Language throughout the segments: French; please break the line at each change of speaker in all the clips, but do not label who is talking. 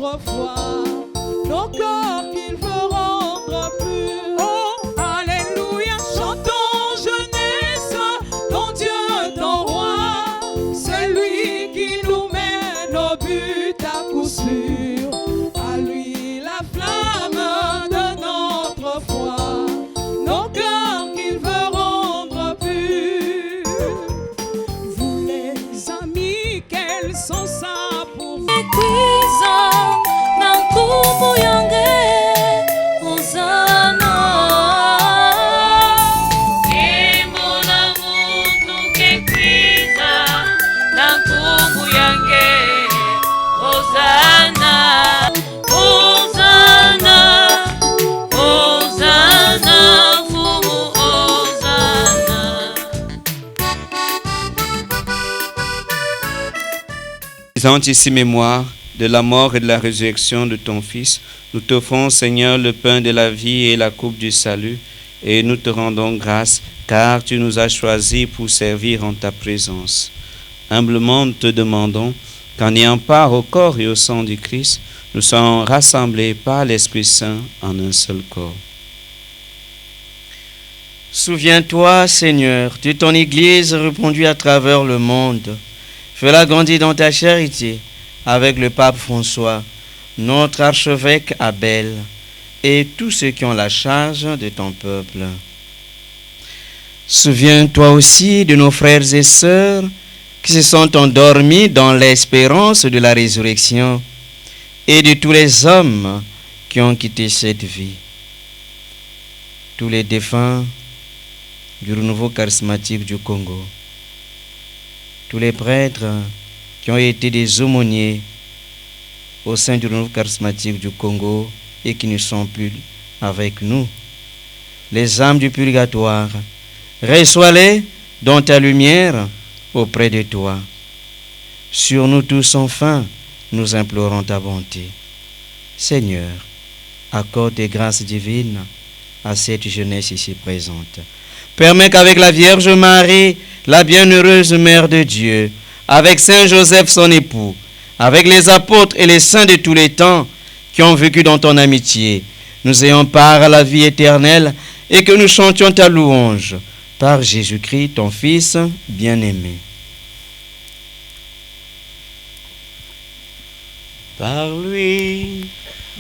notre foi, nos corps qu'il veut rendre purs.
Oh, alléluia.
Chantons jeunesse, ton Dieu, ton roi, celui qui nous mène au but à coup sûr. À lui la flamme de notre foi, nos cœurs qu'il veut rendre purs.
Vous les amis, quels sont ça pour vous?
Faisant ici mémoire de la mort et de la résurrection de ton Fils, nous t'offrons, Seigneur, le pain de la vie et la coupe du salut, et nous te rendons grâce, car tu nous as choisis pour servir en ta présence. Humblement, nous te demandons qu'en ayant part au corps et au sang du Christ, nous soyons rassemblés par l'Esprit Saint en un seul corps.
Souviens-toi, Seigneur, de ton Église répandue à travers le monde. Fais-la grandir dans ta charité avec le pape François, notre archevêque Abel et tous ceux qui ont la charge de ton peuple. Souviens-toi aussi de nos frères et sœurs qui se sont endormis dans l'espérance de la résurrection et de tous les hommes qui ont quitté cette vie. Tous les défunts du renouveau charismatique du Congo. Tous les prêtres qui ont été des aumôniers au sein du renouveau charismatique du Congo et qui ne sont plus avec nous. Les âmes du purgatoire, reçois-les dans ta lumière auprès de toi. Sur nous tous enfin, nous implorons ta bonté. Seigneur, accorde tes grâces divines à cette jeunesse ici présente. Permets qu'avec la Vierge Marie, la bienheureuse Mère de Dieu, avec Saint Joseph son époux, avec les apôtres et les saints de tous les temps qui ont vécu dans ton amitié, nous ayons part à la vie éternelle et que nous chantions ta louange par Jésus-Christ, ton Fils bien-aimé.
Par lui,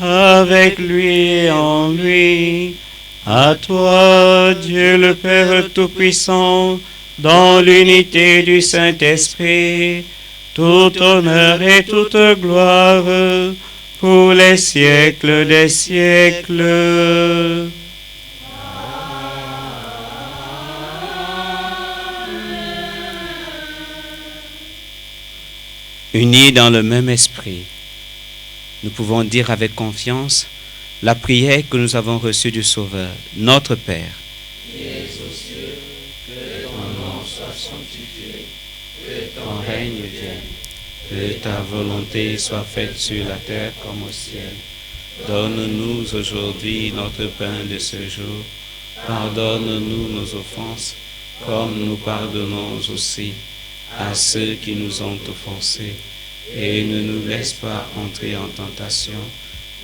avec lui et en lui, à toi, Dieu le Père Tout-Puissant, dans l'unité du Saint-Esprit, tout honneur et toute gloire pour les siècles des siècles.
Unis dans le même esprit, nous pouvons dire avec confiance la prière que nous avons reçue du Sauveur, notre Père.
Qui es aux cieux, que ton nom soit sanctifié, que ton règne vienne,
Que ta volonté soit faite sur la terre comme au ciel. Donne-nous aujourd'hui notre pain de ce jour. Pardonne-nous nos offenses, comme nous pardonnons aussi à ceux qui nous ont offensés. Et ne nous laisse pas entrer en tentation,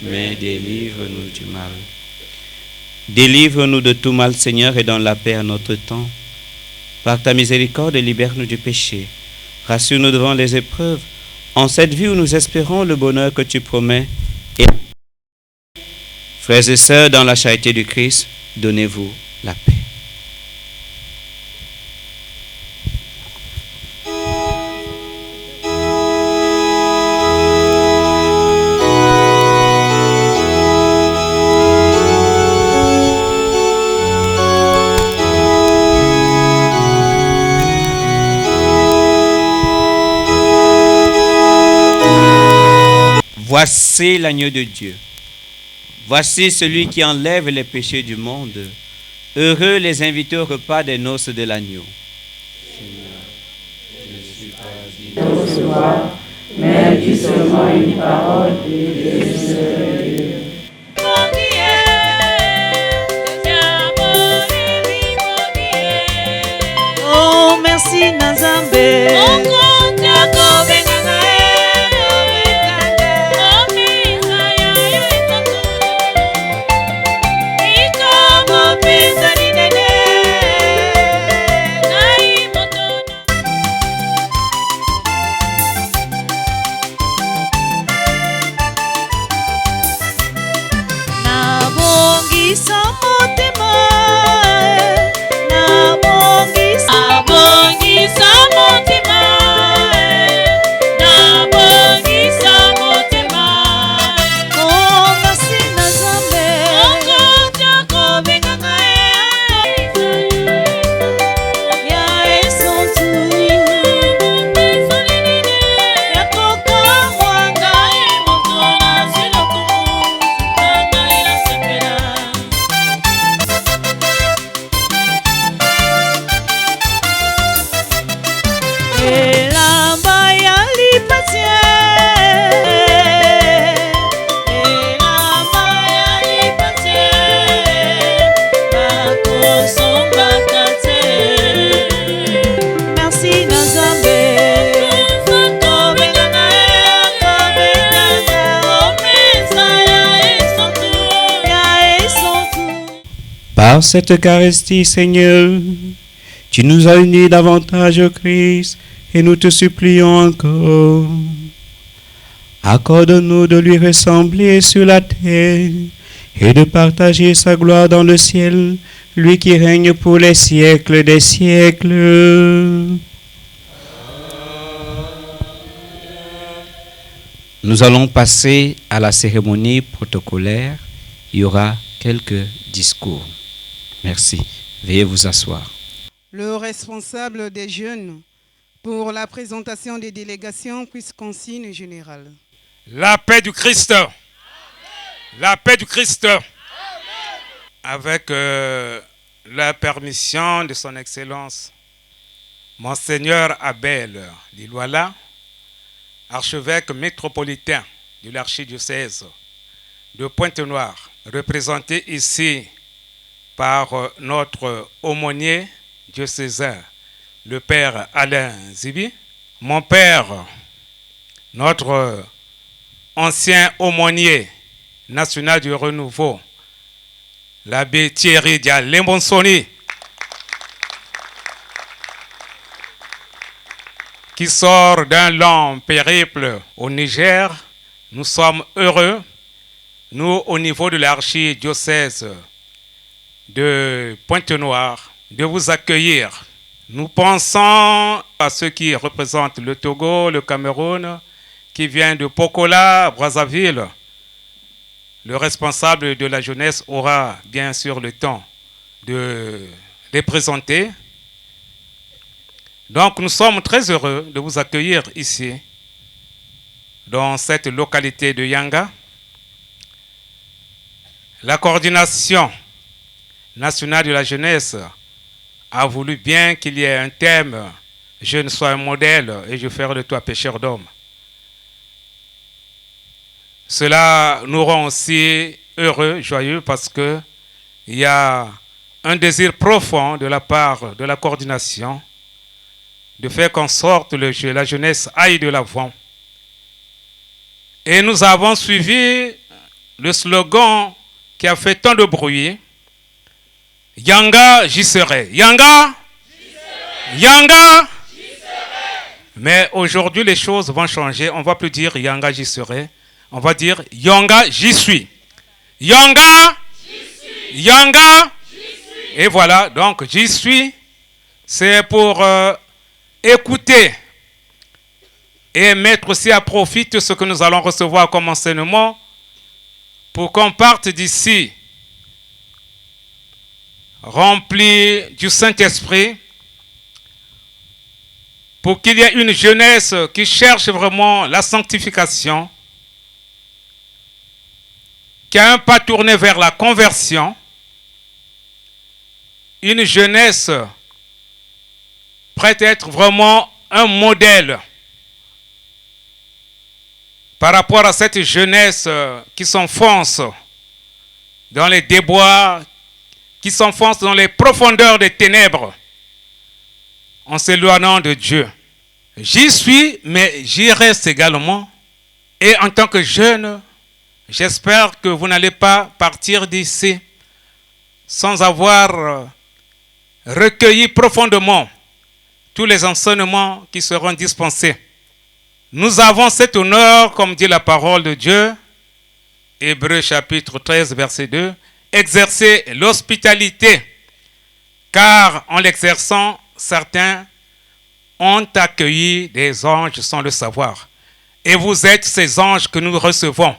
mais délivre-nous du mal. Délivre-nous de tout mal, Seigneur, et donne la paix à notre temps. Par ta miséricorde, libère-nous du péché. Rassure-nous devant les épreuves, en cette vie où nous espérons le bonheur que tu promets. Et frères et sœurs, dans la charité du Christ, donnez-vous la paix. Voici l'agneau de Dieu. Voici celui qui enlève les péchés du monde. Heureux les invités au repas des noces de l'agneau.
Seigneur, je ne suis pas digne de recevoir, mais dis seulement une parole et je serai guéri.
Oh, merci Nazambe.
Par cette Eucharistie, Seigneur, tu nous as unis davantage au Christ et nous te supplions encore. Accorde-nous de lui ressembler sur la terre et de partager sa gloire dans le ciel, lui qui règne pour les siècles des siècles.
Nous allons passer à la cérémonie protocolaire. Il y aura quelques discours. Merci. Veuillez vous asseoir.
Le responsable des jeunes pour la présentation des délégations puisse consigne générale.
La paix du Christ. Amen. La paix du Christ. Amen. Avec la permission de son Excellence, Monseigneur Abel Lilouala, archevêque métropolitain de l'archidiocèse de Pointe-Noire, représenté ici par notre aumônier diocésain, le père Alain Zibi, mon père, notre ancien aumônier national du renouveau, l'abbé Thierry Dia-Lembonsoni, qui sort d'un long périple au Niger. Nous sommes heureux, nous, au niveau de l'archidiocèse de Pointe-Noire, de vous accueillir. Nous pensons à ceux qui représentent le Togo, le Cameroun, qui vient de Pokola, Brazzaville. Le responsable de la jeunesse aura bien sûr le temps de les présenter. Donc nous sommes très heureux de vous accueillir ici, dans cette localité de Yanga. La coordination nationale de la jeunesse a voulu bien qu'il y ait un thème « Jeune sois un modèle et je ferai de toi pécheur d'hommes ». Cela nous rend aussi heureux, joyeux, parce qu'il y a un désir profond de la part de la coordination de faire qu'en sorte la jeunesse aille de l'avant. Et nous avons suivi le slogan qui a fait tant de bruit. Yanga, j'y serai. Yanga, j'y serai. Yanga, j'y serai. Mais aujourd'hui, les choses vont changer. On ne va plus dire Yanga, j'y serai. On va dire Yanga, j'y suis. Yanga, j'y suis. Yanga, j'y suis. Et voilà, donc j'y suis. C'est pour écouter et mettre aussi à profit ce que nous allons recevoir comme enseignement pour qu'on parte d'ici rempli du Saint-Esprit, pour qu'il y ait une jeunesse qui cherche vraiment la sanctification, qui a un pas tourné vers la conversion, une jeunesse prête à être vraiment un modèle par rapport à cette jeunesse qui s'enfonce dans les déboires, qui s'enfonce dans les profondeurs des ténèbres en s'éloignant de Dieu. J'y suis, mais j'y reste également. Et en tant que jeune, j'espère que vous n'allez pas partir d'ici sans avoir recueilli profondément tous les enseignements qui seront dispensés. Nous avons cet honneur, comme dit la parole de Dieu, Hébreux chapitre 13, verset 2, exercer l'hospitalité, car en l'exerçant, certains ont accueilli des anges sans le savoir. Et vous êtes ces anges que nous recevons.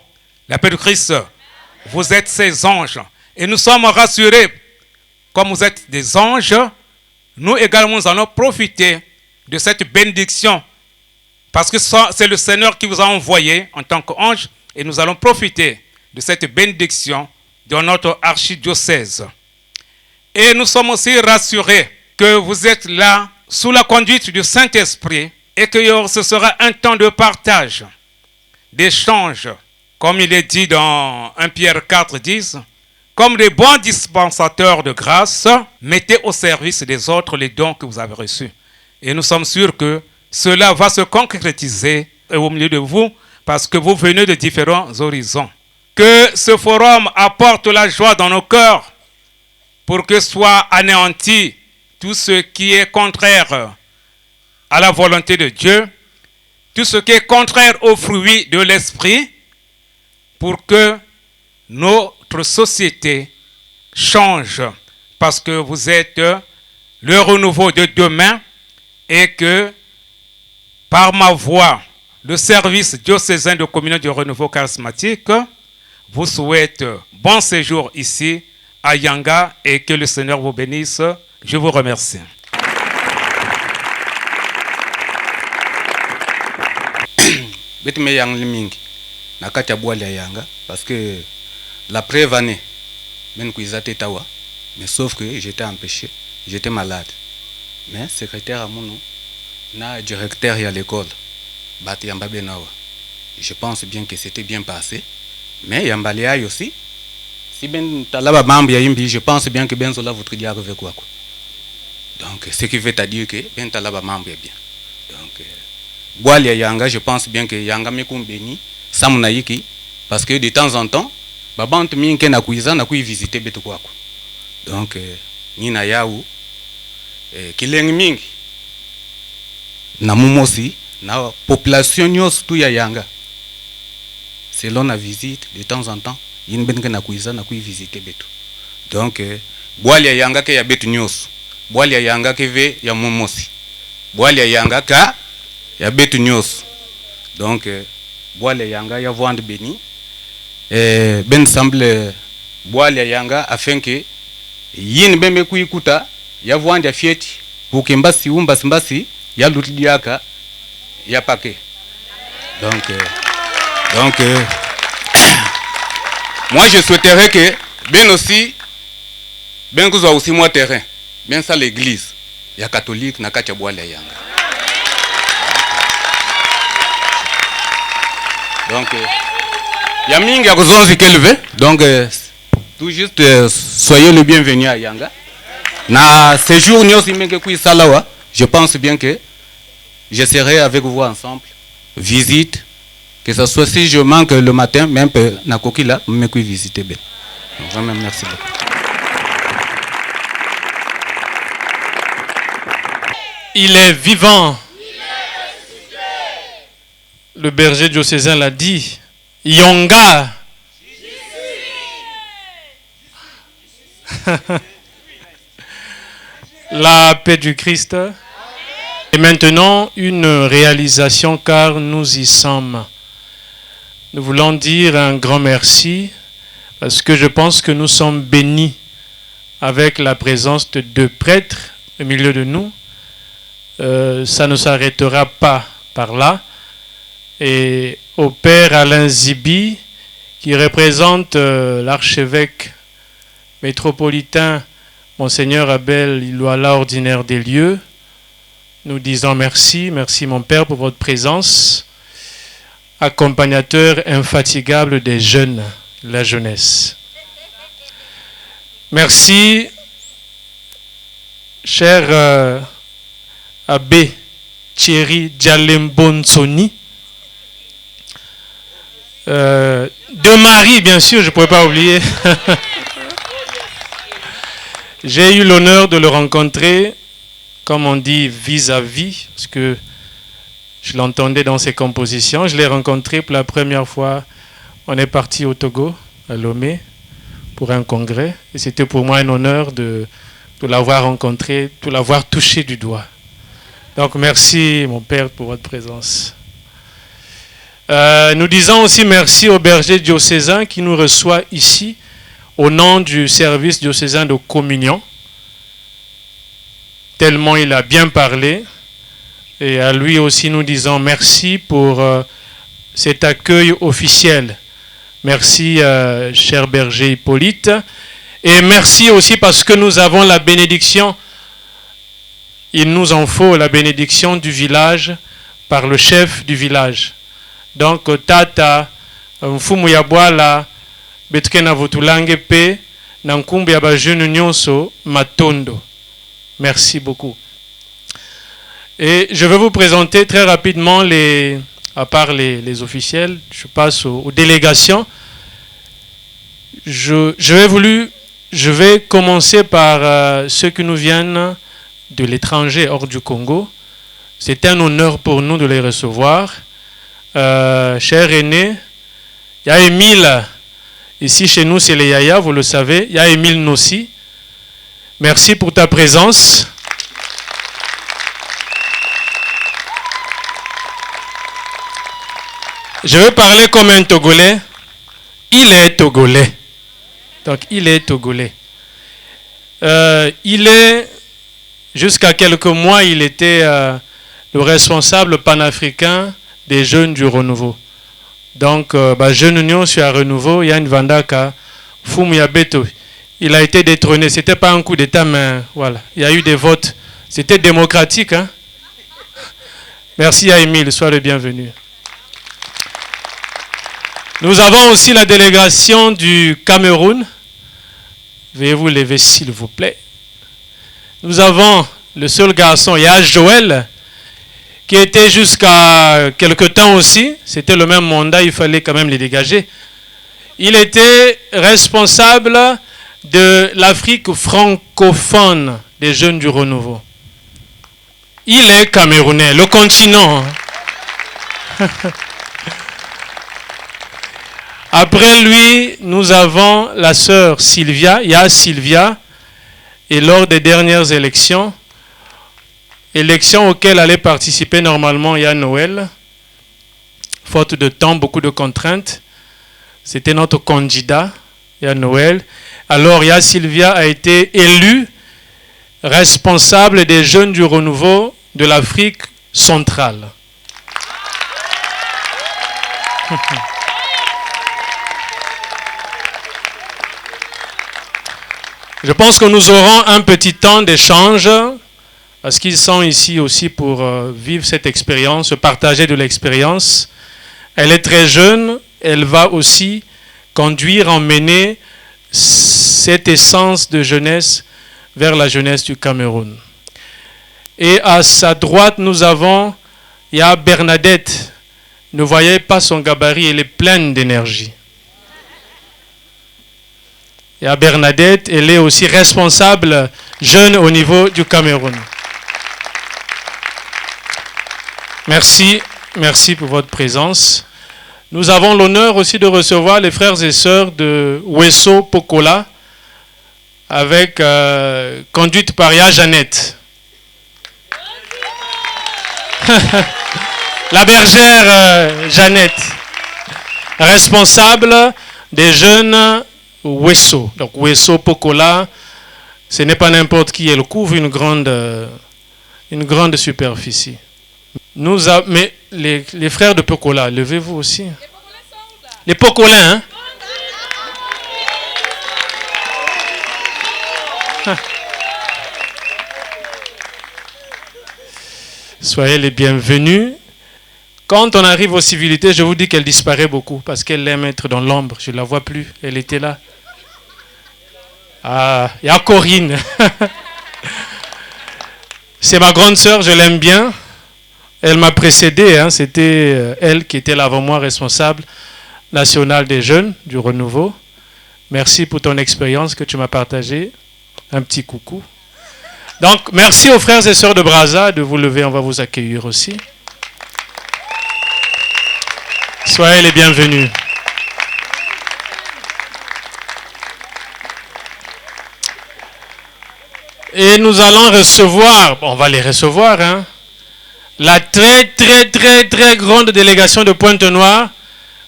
La paix de Christ, vous êtes ces anges. Et nous sommes rassurés, comme vous êtes des anges, nous également nous allons profiter de cette bénédiction, parce que c'est le Seigneur qui vous a envoyé en tant qu'ange, et nous allons profiter de cette bénédiction dans notre archidiocèse. Et nous sommes aussi rassurés que vous êtes là sous la conduite du Saint-Esprit et que ce sera un temps de partage, d'échange, comme il est dit dans 1 Pierre 4, 10, comme des bons dispensateurs de grâce, mettez au service des autres les dons que vous avez reçus. Et nous sommes sûrs que cela va se concrétiser au milieu de vous parce que vous venez de différents horizons. Que ce forum apporte la joie dans nos cœurs pour que soit anéanti tout ce qui est contraire à la volonté de Dieu, tout ce qui est contraire aux fruits de l'esprit, pour que notre société change, parce que vous êtes le renouveau de demain et que par ma voix, le service diocésain de communion du renouveau charismatique vous souhaite bon séjour ici à Yanga et que le Seigneur vous bénisse. Je vous remercie.
Betime yang limingi nakati ya bwali ya Yanga parce que la preuve année même kuizate tawa mais sauf que j'étais empêché, j'étais malade. Mais secrétaire à mon na directeur à l'école bat yamba benawa. Je pense bien que c'était bien passé, mais yamba liaï aussi si ben talaba mambo ya imbi, je pense bien que ben zola votre dia avec quoi. Donc ce qui veut dire que ben talaba mambo ya bien. Donc Boalia Yanga, je pense bien que Yanga me béni, Samuna Yiki, parce que de temps en temps, Babante Minke na kuiza na kui visiter betu kwako. Donc Nina Yaou, Kileng Mingi, na Mumosi, na population nyos tout ya Yanga. Selon la visite, de temps en temps, yin benke na kuiza na kui visiter betu. Donc Boalia Yanga ke ya betu nyos, Boalia Yanga ke ve ya Mumosi, Boalia Yanga ka ya betu nyos. Donc Boalia Yanga ya voande béni ben semble Boalia Yanga afin que yin bembe kuikuta ya voande ya fieti pour que mbasi mbasi ya lutidiaka ya pake. Donc moi je souhaiterais que ben aussi ben que aussi moi terrain ben ça l'église ya catholique na kacha Boalia Yanga. Donc, il y a mingi à Kozonzi Kelve. Donc, tout juste, soyez le bienvenu à Yanga. Na séjour Salawa, je pense bien que je serai avec vous ensemble. Visite, que ce soit si je manque le matin, même na Kokila, me puis visiter bien. Vraiment, merci beaucoup.
Il est vivant. Le berger diocésain l'a dit. Yanga. La paix du Christ. Et maintenant, une réalisation car nous y sommes. Nous voulons dire un grand merci parce que je pense que nous sommes bénis avec la présence de deux prêtres au milieu de nous. Ça ne s'arrêtera pas par là. Et au Père Alain Zibi, qui représente l'archevêque métropolitain Monseigneur Abel Iloala, ordinaire des lieux, nous disons merci, merci mon Père pour votre présence, accompagnateur infatigable des jeunes, la jeunesse. Merci, cher Abbé Thierry Djalembonsoni, de Marie, bien sûr, je ne pouvais pas oublier. J'ai eu l'honneur de le rencontrer, comme on dit, vis-à-vis, parce que je l'entendais dans ses compositions. Je l'ai rencontré pour la première fois. On est parti au Togo, à Lomé, pour un congrès. Et c'était pour moi un honneur de l'avoir rencontré, de l'avoir touché du doigt. Donc merci, mon Père, pour votre présence. Nous disons aussi merci au berger diocésain qui nous reçoit ici au nom du service diocésain de communion. Tellement il a bien parlé. Et à lui aussi nous disons merci pour cet accueil officiel. Merci cher berger Hippolyte. Et merci aussi parce que nous avons la bénédiction. Il nous en faut la bénédiction du village par le chef du village. Donc, tata, mfumu ya bwala, betke na votulange pe, na nkumbi ya bajenu nyonso, matondo. Merci beaucoup. Et je vais vous présenter très rapidement à part les officiels, je passe aux délégations. J'avais voulu je vais commencer par ceux qui nous viennent de l'étranger, hors du Congo. C'est un honneur pour nous de les recevoir. Cher René, il y a Émile, ici chez nous c'est les Yaya, vous le savez. Il y a Émile Nossi. Merci pour ta présence. Je vais parler comme un Togolais. Il est Togolais. Donc, il est Togolais. Jusqu'à quelques mois, il était le responsable panafricain des jeunes du renouveau. Donc, Jeune Union sur un renouveau, il y a une Vandaka, Fumia Beto. Il a été détrôné. Ce n'était pas un coup d'État, mais voilà. Il y a eu des votes. C'était démocratique. Hein? Merci à Émile, sois le bienvenu. Nous avons aussi la délégation du Cameroun. Veuillez vous lever s'il vous plaît. Nous avons le seul garçon, il y a Joël, qui était jusqu'à quelque temps aussi. C'était le même mandat, il fallait quand même les dégager. Il était responsable de l'Afrique francophone des jeunes du renouveau. Il est camerounais, le continent. Après lui, nous avons la sœur Sylvia. Il y a Sylvia. Et lors des dernières élections auxquelles allait participer normalement, il y a Noël. Faute de temps, beaucoup de contraintes. C'était notre candidat, il y a Noël. Alors, il y a Sylvia a été élue responsable des jeunes du renouveau de l'Afrique centrale. Je pense que nous aurons un petit temps d'échange parce qu'ils sont ici aussi pour vivre cette expérience, partager de l'expérience. Elle est très jeune, elle va aussi conduire, emmener cette essence de jeunesse vers la jeunesse du Cameroun. Et à sa droite, il y a Bernadette. Ne voyez pas son gabarit, elle est pleine d'énergie. Il y a Bernadette, elle est aussi responsable jeune au niveau du Cameroun. Merci pour votre présence. Nous avons l'honneur aussi de recevoir les frères et sœurs de Wesso Pokola, avec conduite par Ya Jeannette. La bergère Jeannette, responsable des jeunes Wesso. Donc Wesso Pokola, ce n'est pas n'importe qui, elle couvre une grande superficie. Mais les frères de Pokola, levez-vous aussi. Les Pokolins, hein? Soyez les bienvenus. Quand on arrive aux civilités, je vous dis qu'elle disparaît beaucoup parce qu'elle aime être dans l'ombre. Je ne la vois plus. Elle était là. Ah, il y a Corinne. C'est ma grande sœur, je l'aime bien. Elle m'a précédé. Hein. C'était elle qui était là avant moi, responsable nationale des jeunes du renouveau. Merci pour ton expérience que tu m'as partagée. Un petit coucou. Donc, merci aux frères et sœurs de Brazza de vous lever. On va vous accueillir aussi. Soyez les bienvenus. Et nous allons recevoir, on va les recevoir, hein, la très grande délégation de Pointe-Noire,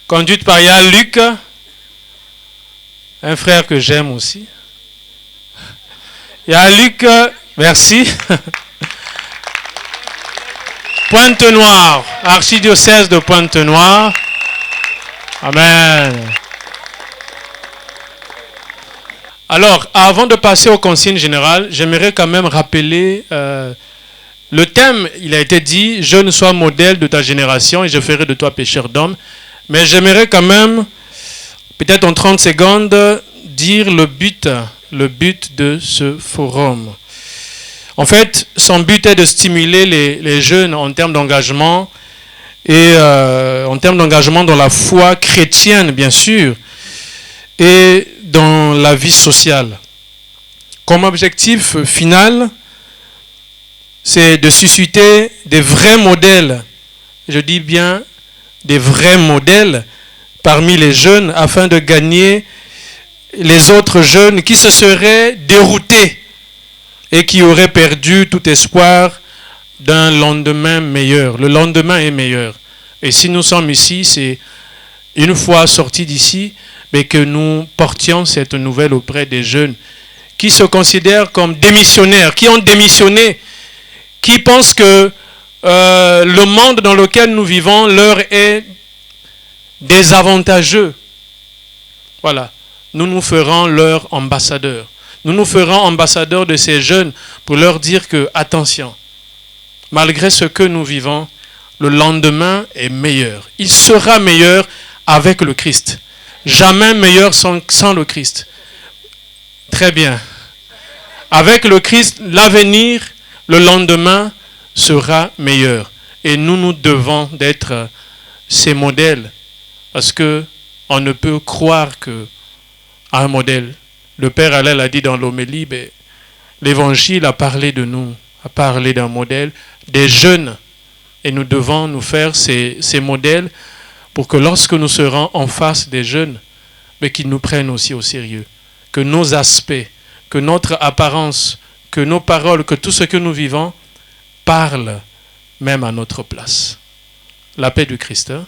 conduite par Yann Luc, un frère que j'aime aussi. Yann Luc, merci. Pointe-Noire, archidiocèse de Pointe-Noire. Amen. Alors, avant de passer aux consignes générales, j'aimerais quand même rappeler le thème. Il a été dit, je ne sois modèle de ta génération et je ferai de toi pécheur d'hommes. Mais j'aimerais quand même, peut-être en 30 secondes, dire le but de ce forum. En fait, son but est de stimuler les jeunes en termes d'engagement et en termes d'engagement dans la foi chrétienne, bien sûr, et dans la vie sociale. comme objectif final, c'est de susciter des vrais modèles, je dis bien des vrais modèles parmi les jeunes afin de gagner les autres jeunes qui se seraient déroutés et qui auraient perdu tout espoir d'un lendemain meilleur. Le lendemain est meilleur. Et si nous sommes ici, c'est une fois sortis d'ici, mais que nous portions cette nouvelle auprès des jeunes qui se considèrent comme démissionnaires, qui ont démissionné, qui pensent que le monde dans lequel nous vivons leur est désavantageux. Voilà. Nous nous ferons leurs ambassadeurs. Nous nous ferons ambassadeurs de ces jeunes pour leur dire que, attention, malgré ce que nous vivons, le lendemain est meilleur. Il sera meilleur avec le Christ. Jamais meilleur sans le Christ. Très bien. Avec le Christ, l'avenir, le lendemain sera meilleur. Et nous devons d'être ces modèles. Parce que on ne peut croire que à un modèle. Le Père Allais a dit dans l'homélie, l'Évangile a parlé de nous, a parlé d'un modèle, des jeunes. Et nous devons nous faire ces modèles pour que lorsque nous serons en face des jeunes, qu'ils nous prennent aussi au sérieux. Que nos aspects, que notre apparence, que nos paroles, que tout ce que nous vivons parle même à notre place. La paix du Christ. Hein?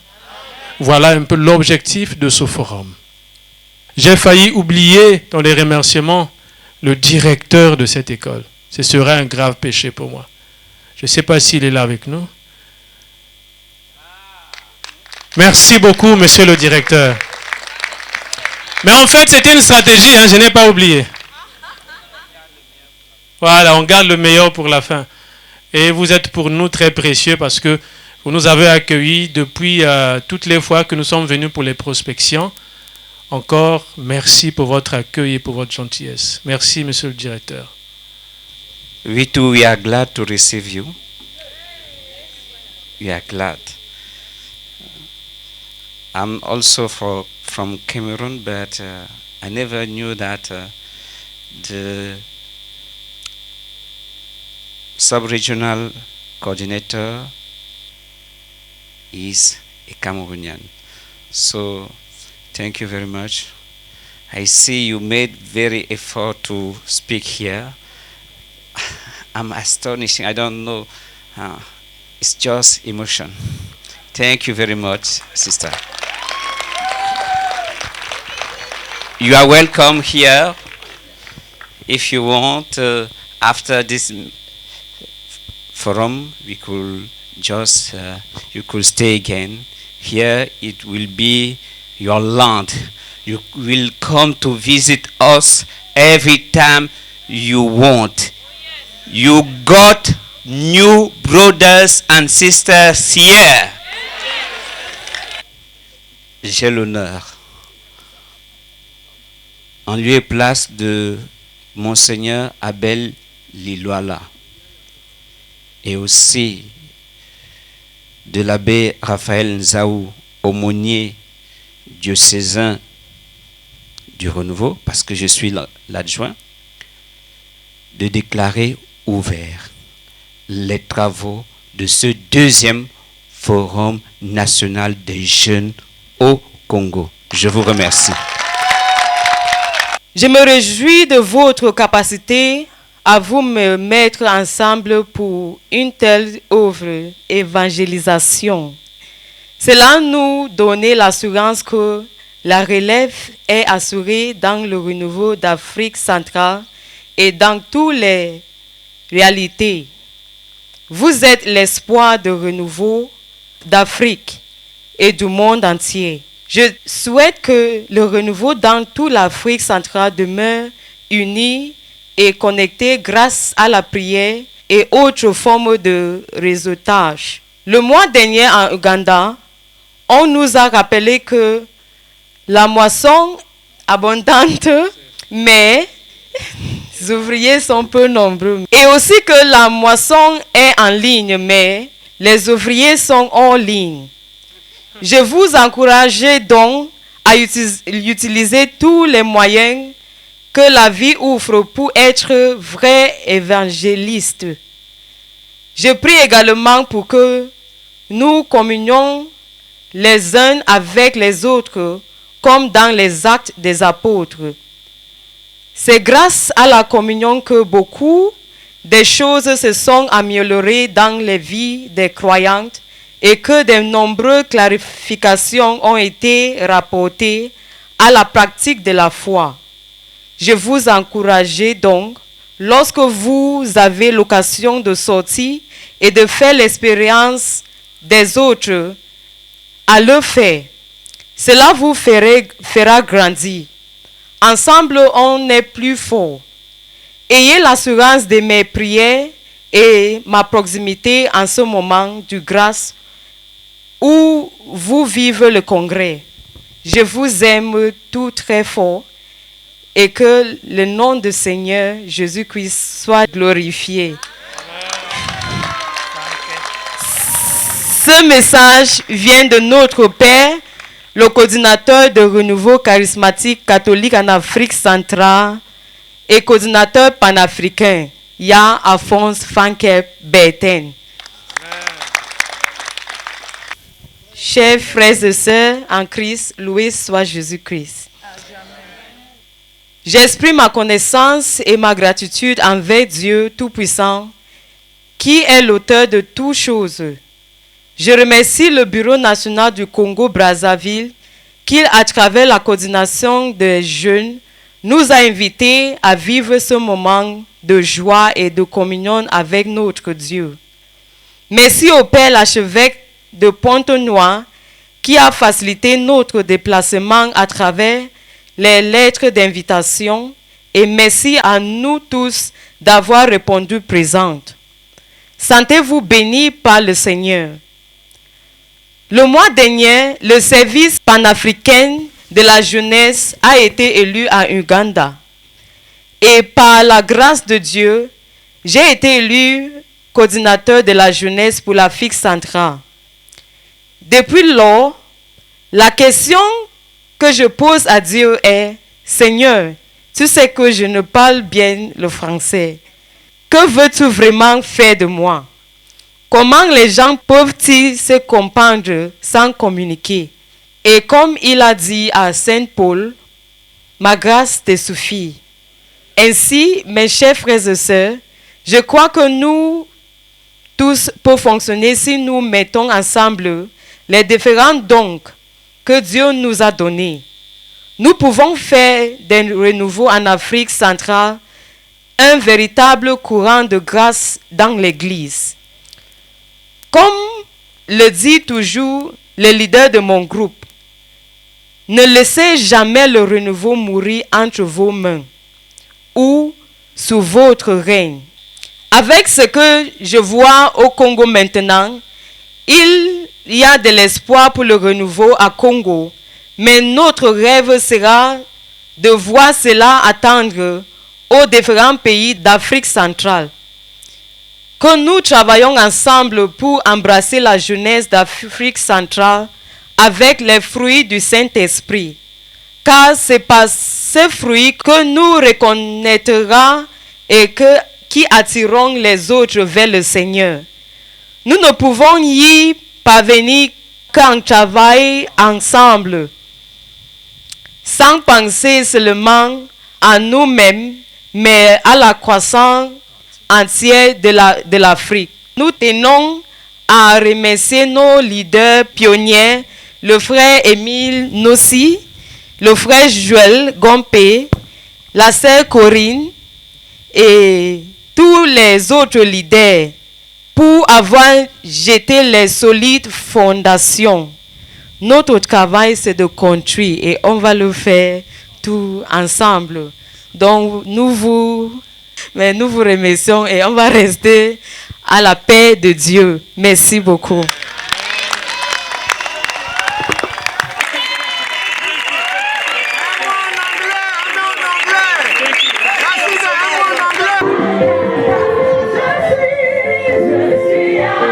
Voilà un peu l'objectif de ce forum. J'ai failli oublier dans les remerciements le directeur de cette école. Ce serait un grave péché pour moi. Je ne sais pas s'il est là avec nous. Merci beaucoup, monsieur le directeur. Mais en fait, c'était une stratégie, hein, je n'ai pas oublié. Voilà, on garde le meilleur pour la fin. Et vous êtes pour nous très précieux parce que vous nous avez accueillis depuis toutes les fois que nous sommes venus pour les prospections. Encore, merci pour votre accueil et pour votre gentillesse. Merci, monsieur le directeur.
We too, we are glad to receive you. We are glad. I'm also from Cameroon, but I never knew that the sub-regional coordinator is a Cameroonian. So, thank you very much. I see you made very effort to speak here. I'm astonished. I don't know. It's just emotion. Thank you very much, sister. You are welcome here. If you want, after this forum, we could just, you could stay again. Here it will be your land. You will come to visit us every time you want. You got new brothers and sisters here. J'ai l'honneur, en lieu et place de Monseigneur Abel Liloala et aussi de l'abbé Raphaël Nzaou, aumônier diocésain du Renouveau, parce que je suis l'adjoint, de déclarer ouvert les travaux de ce deuxième Forum national des jeunes au Congo. Je vous remercie.
Je me réjouis de votre capacité à vous mettre ensemble pour une telle œuvre évangélisation. Cela nous donne l'assurance que la relève est assurée dans le renouveau d'Afrique centrale et dans toutes les réalités. Vous êtes l'espoir de renouveau d'Afrique et du monde entier. Je souhaite que le renouveau dans toute l'Afrique centrale demeure uni et connecté grâce à la prière et autres formes de réseautage. Le mois dernier en Ouganda, on nous a rappelé que la moisson abondante, mais les ouvriers sont peu nombreux. Et aussi que la moisson est en ligne, mais les ouvriers sont en ligne. Je vous encourage donc à utiliser tous les moyens que la vie offre pour être vrai évangéliste. Je prie également pour que nous communions les uns avec les autres comme dans les actes des apôtres. C'est grâce à la communion que beaucoup de choses se sont améliorées dans les vies des croyantes et que de nombreuses clarifications ont été rapportées à la pratique de la foi. Je vous encourage donc, lorsque vous avez l'occasion de sortir et de faire l'expérience des autres, à le faire. Cela vous fera grandir. Ensemble, on est plus fort. Ayez l'assurance de mes prières et ma proximité en ce moment de grâce où vous vivez le congrès. Je vous aime tout très fort et que le nom du Seigneur Jésus-Christ soit glorifié. Ce message vient de notre Père, le coordinateur de renouveau charismatique catholique en Afrique centrale et coordinateur panafricain, Jan Alphonse Fanke Berten. Chers frères et sœurs en Christ, loué soit Jésus-Christ. J'exprime ma connaissance et ma gratitude envers Dieu Tout-Puissant, qui est l'auteur de toutes choses. Je remercie le Bureau national du Congo-Brazzaville qui, à travers la coordination des jeunes, nous a invités à vivre ce moment de joie et de communion avec notre Dieu. Merci au Père l'archevêque de Pointe-Noire qui a facilité notre déplacement à travers les lettres d'invitation et merci à nous tous d'avoir répondu présentes. Sentez-vous bénis par le Seigneur. Le mois dernier, le service panafricain de la jeunesse a été élu à Uganda. Et par la grâce de Dieu, j'ai été élu coordinateur de la jeunesse pour l'Afrique centrale. Depuis lors, la question que je pose à Dieu est, Seigneur, tu sais que je ne parle bien le français. Que veux-tu vraiment faire de moi? Comment les gens peuvent-ils se comprendre sans communiquer? Et comme il a dit à Saint Paul, ma grâce te suffit. Ainsi, mes chers frères et sœurs, je crois que nous tous pouvons fonctionner si nous mettons ensemble les différents dons que Dieu nous a donnés. Nous pouvons faire d'un renouveau en Afrique centrale un véritable courant de grâce dans l'Église. Comme le dit toujours le leader de mon groupe, ne laissez jamais le renouveau mourir entre vos mains ou sous votre règne. Avec ce que je vois au Congo maintenant, il y a de l'espoir pour le renouveau à Congo, mais notre rêve sera de voir cela attendre aux différents pays d'Afrique centrale. Que nous travaillons ensemble pour embrasser la jeunesse d'Afrique centrale avec les fruits du Saint-Esprit. Car c'est par ces fruits que nous reconnaîtrons et qui attireront les autres vers le Seigneur. Nous ne pouvons y parvenir qu'en travaillant ensemble, sans penser seulement à nous-mêmes, mais à la croissance entière de l'Afrique. Nous tenons à remercier nos leaders pionniers, le frère Émile Nossi, le frère Joël Gompé, la sœur Corinne et tous les autres leaders pour avoir jeté les solides fondations. Notre travail, c'est de construire et on va le faire tout ensemble. Donc, nous vous remercions et on va rester à la paix de Dieu. Merci beaucoup.
Yeah.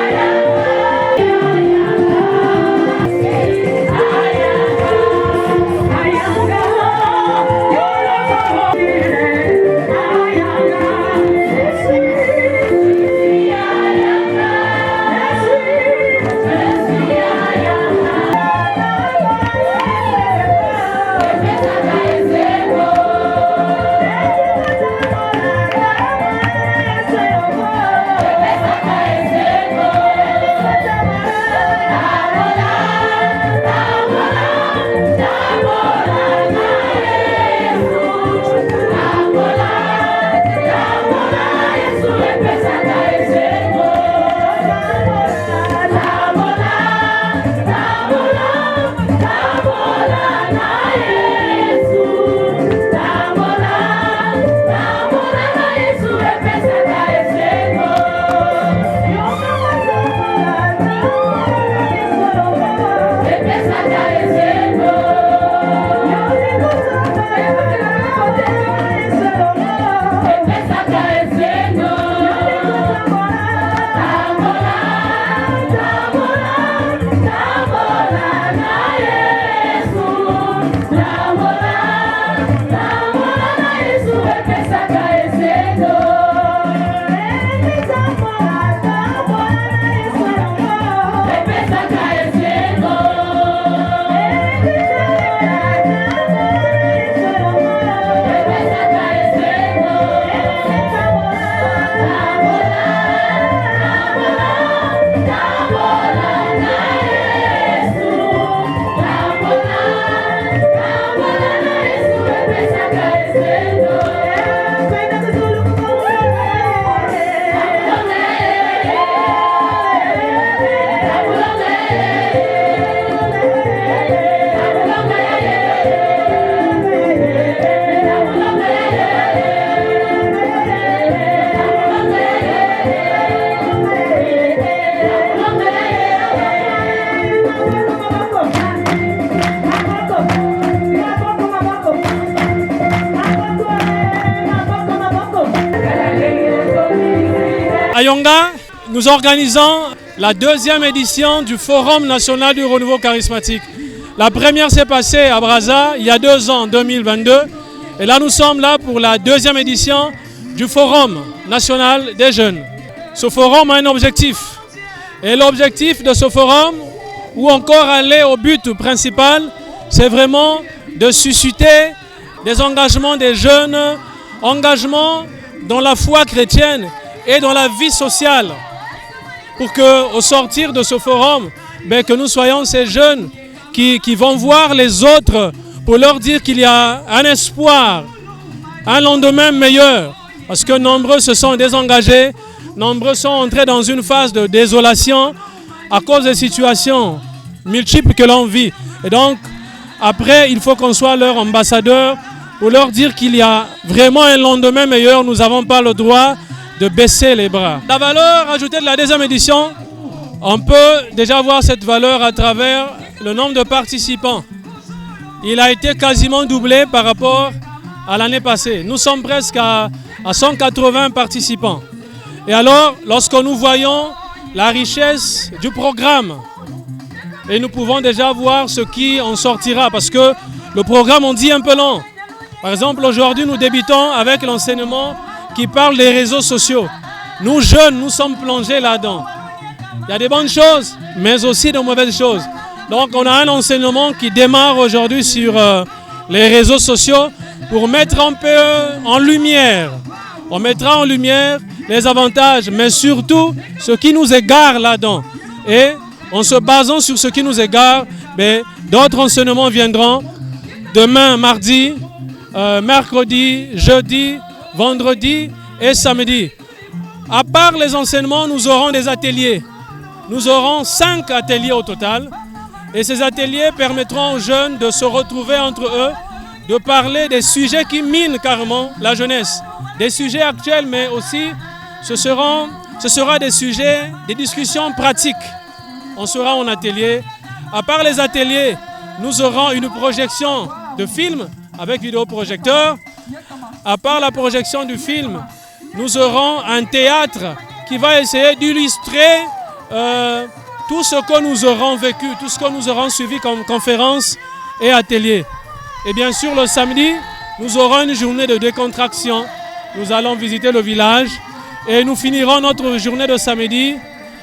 à Yonga, nous organisons la 2e édition du Forum national du renouveau charismatique. La première s'est passée à Brazza il y a 2 ans, en 2022. Et là, nous sommes là pour la 2e édition du Forum national des jeunes. Ce forum a un objectif. Et l'objectif de ce forum, ou encore aller au but principal, c'est vraiment de susciter des engagements des jeunes, engagements dans la foi chrétienne et dans la vie sociale. Pour qu'au sortir de ce forum, que nous soyons ces jeunes qui vont voir les autres pour leur dire qu'il y a un espoir, un lendemain meilleur. Parce que nombreux se sont désengagés, nombreux sont entrés dans une phase de désolation à cause des situations multiples que l'on vit. Et donc, après, il faut qu'on soit leur ambassadeur pour leur dire qu'il y a vraiment un lendemain meilleur. Nous n'avons pas le droit de baisser les bras. La valeur ajoutée de la 2e édition, on peut déjà voir cette valeur à travers le nombre de participants. Il a été quasiment doublé par rapport à l'année passée. Nous sommes presque à 180 participants. Et alors, lorsque nous voyons la richesse du programme, et nous pouvons déjà voir ce qui en sortira, parce que le programme, on dit un peu long. Par exemple, aujourd'hui, nous débutons avec l'enseignement qui parle des réseaux sociaux. Nous, jeunes, nous sommes plongés là-dedans. Il y a des bonnes choses, mais aussi de mauvaises choses. Donc, on a un enseignement qui démarre aujourd'hui sur les réseaux sociaux pour mettre un peu en lumière. On mettra en lumière les avantages, mais surtout ce qui nous égare là-dedans. Et en se basant sur ce qui nous égare, d'autres enseignements viendront demain, mardi, mercredi, jeudi, vendredi et samedi. À part les enseignements, nous aurons des ateliers. Nous aurons 5 ateliers au total. Et ces ateliers permettront aux jeunes de se retrouver entre eux, de parler des sujets qui minent carrément la jeunesse. Des sujets actuels, mais aussi ce sera des sujets, des discussions pratiques. On sera en atelier. À part les ateliers, nous aurons une projection de film avec vidéoprojecteur. À part la projection du film, nous aurons un théâtre qui va essayer d'illustrer tout ce que nous aurons vécu, tout ce que nous aurons suivi comme conférences et ateliers. Et bien sûr, le samedi, nous aurons une journée de décontraction. Nous allons visiter le village et nous finirons notre journée de samedi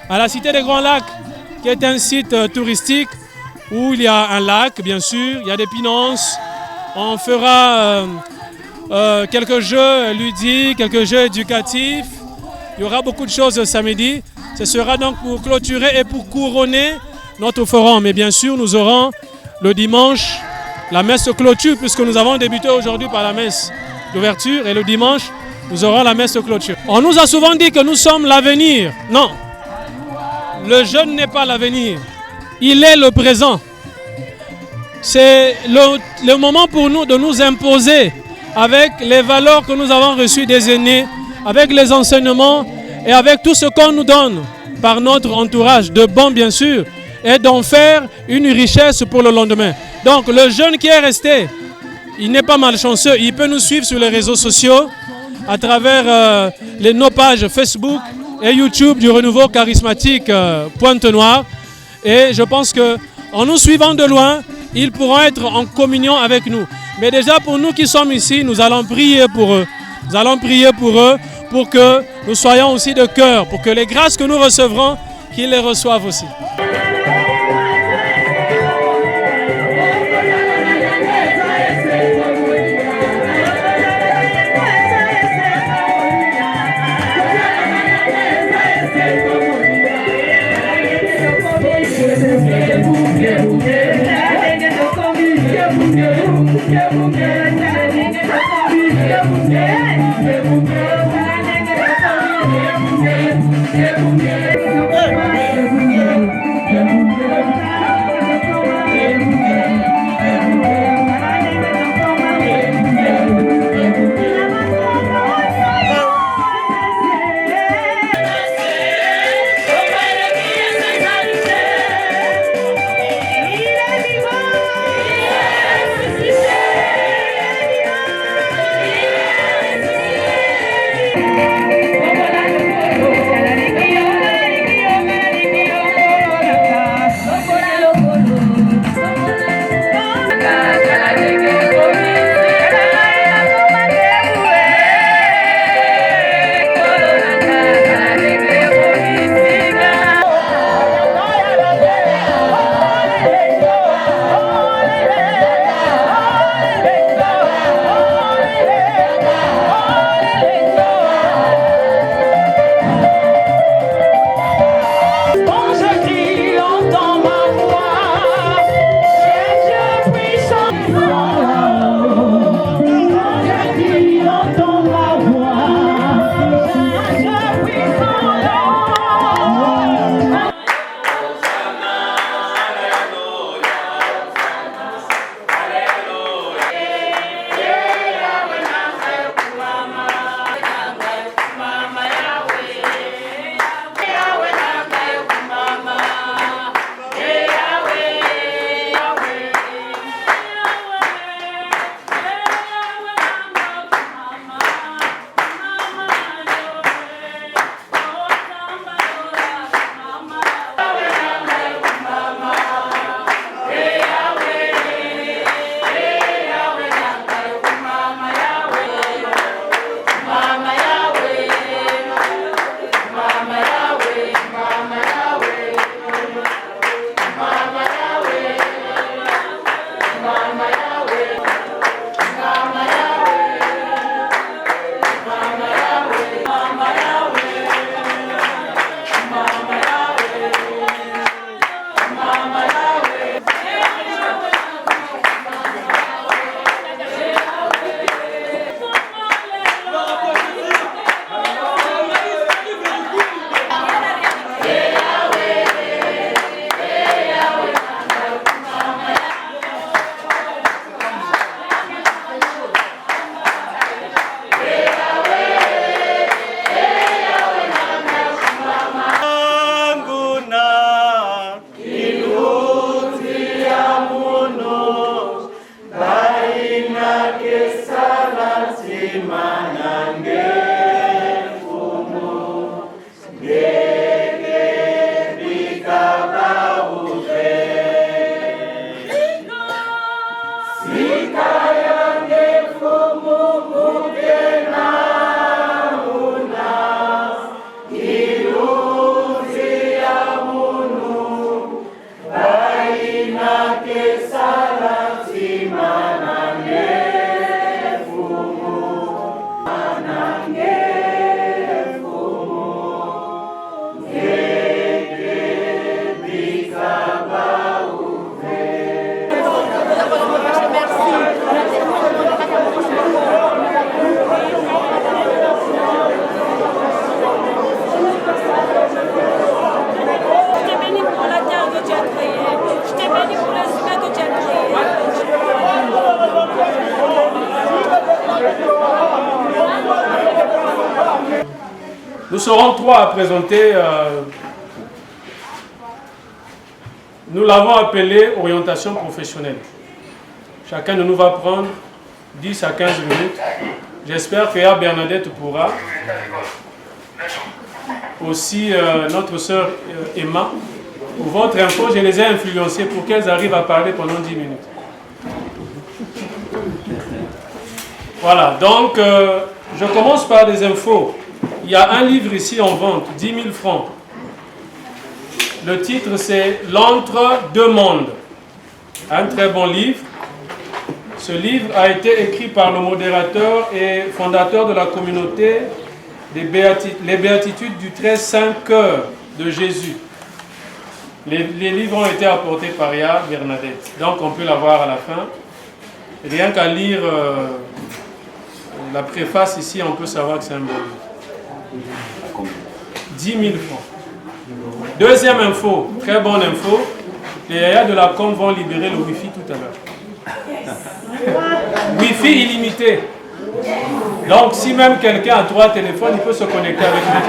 à la Cité des Grands Lacs, qui est un site touristique où il y a un lac, bien sûr, il y a des pinonces. On fera quelques jeux ludiques, quelques jeux éducatifs. Il y aura beaucoup de choses samedi. Ce sera donc pour clôturer et pour couronner notre forum. Et bien sûr, nous aurons le dimanche la messe clôture, puisque nous avons débuté aujourd'hui par la messe d'ouverture. Et le dimanche, nous aurons la messe clôture. On nous a souvent dit que nous sommes l'avenir. Non, le jeune n'est pas l'avenir. Il est le présent. C'est le moment pour nous de nous imposer avec les valeurs que nous avons reçues des aînés, avec les enseignements et avec tout ce qu'on nous donne par notre entourage, de bon bien sûr, et d'en faire une richesse pour le lendemain. Donc le jeune qui est resté, il n'est pas malchanceux, il peut nous suivre sur les réseaux sociaux à travers nos pages Facebook et YouTube du Renouveau Charismatique Pointe-Noire. Et je pense qu'en nous suivant de loin, ils pourront être en communion avec nous. Mais déjà pour nous qui sommes ici, nous allons prier pour eux. Nous allons prier pour eux, pour que nous soyons aussi de cœur, pour que les grâces que nous recevrons, qu'ils les reçoivent aussi. Nous serons trois à présenter. Nous l'avons appelé orientation professionnelle. Chacun de nous va prendre 10 à 15 minutes. J'espère que Bernadette pourra. Aussi notre sœur Emma. Pour votre info, je les ai influencés pour qu'elles arrivent à parler pendant 10 minutes. Voilà, donc je commence par des infos. Il y a un livre ici en vente, 10 000 francs. Le titre c'est L'entre-deux mondes. Un très bon livre. Ce livre a été écrit par le modérateur et fondateur de la communauté des les béatitudes du très saint cœur de Jésus. Les livres ont été apportés par Bernadette. Donc on peut la voir à la fin. Rien qu'à lire la préface ici, on peut savoir que c'est un bon livre. 10 000 francs. Deuxième info, très bonne info. Les yaya de la com vont libérer le Wi-Fi tout à l'heure. Wi-Fi illimité. Donc si même quelqu'un a 3 téléphones, il peut se connecter avec nous.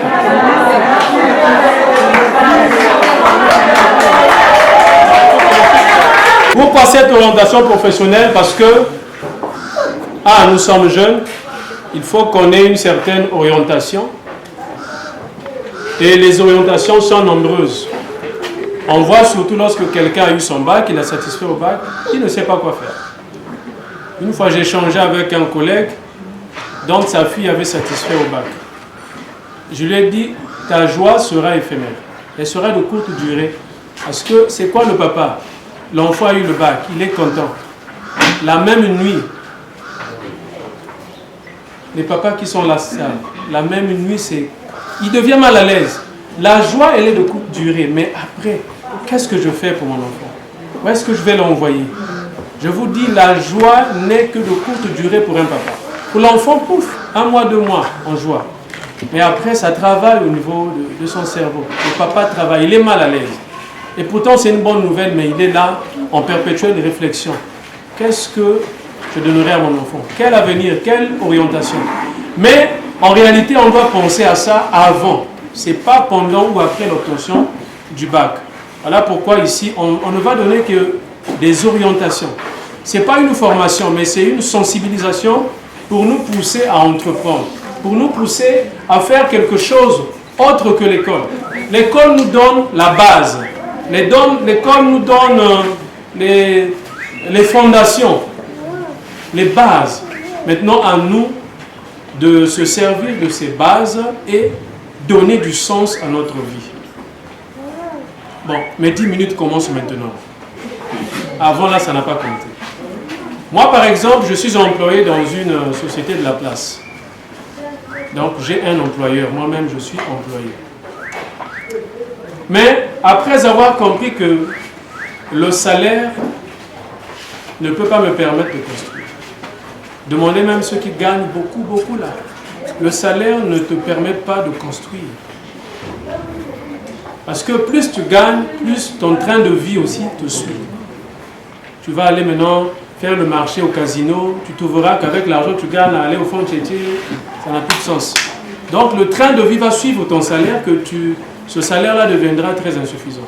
Pourquoi cette orientation professionnelle? Parce que nous sommes jeunes, il faut qu'on ait une certaine orientation. Et les orientations sont nombreuses. On voit surtout lorsque quelqu'un a eu son bac, il a satisfait au bac, il ne sait pas quoi faire. Une fois j'ai échangé avec un collègue, dont sa fille avait satisfait au bac. Je lui ai dit, ta joie sera éphémère. Elle sera de courte durée. Parce que c'est quoi le papa? L'enfant a eu le bac, il est content. La même nuit, les papas qui sont là, la même nuit, il devient mal à l'aise. La joie, elle est de courte durée. Mais après, qu'est-ce que je fais pour mon enfant? Où est-ce que je vais l'envoyer? Je vous dis, la joie n'est que de courte durée pour un papa. Pour l'enfant, pouf, 1 mois, 2 mois, en joie. Mais après, ça travaille au niveau de son cerveau. Le papa travaille, il est mal à l'aise. Et pourtant, c'est une bonne nouvelle, mais il est là en perpétuelle réflexion. Qu'est-ce que je donnerai à mon enfant? Quel avenir? Quelle orientation? Mais en réalité, on doit penser à ça avant. Ce n'est pas pendant ou après l'obtention du bac. Voilà pourquoi ici, on ne va donner que des orientations. Ce n'est pas une formation, mais c'est une sensibilisation pour nous pousser à entreprendre, pour nous pousser à faire quelque chose autre que l'école. L'école nous donne la base. L'école nous donne les fondations, les bases. Maintenant, à nous de se servir de ces bases et donner du sens à notre vie. Bon, mes 10 minutes commencent maintenant. Avant là, ça n'a pas compté. Moi, par exemple, je suis employé dans une société de la place. Donc, j'ai un employeur. Moi-même, je suis employé. Mais, après avoir compris que le salaire ne peut pas me permettre de construire. Demandez même ceux qui gagnent beaucoup, beaucoup là. Le salaire ne te permet pas de construire. Parce que plus tu gagnes, plus ton train de vie aussi te suit. Tu vas aller maintenant faire le marché au casino, tu trouveras qu'avec l'argent que tu gagnes à aller au fond de Tchétché, ça n'a plus de sens. Donc le train de vie va suivre ton salaire, que ce salaire-là deviendra très insuffisant.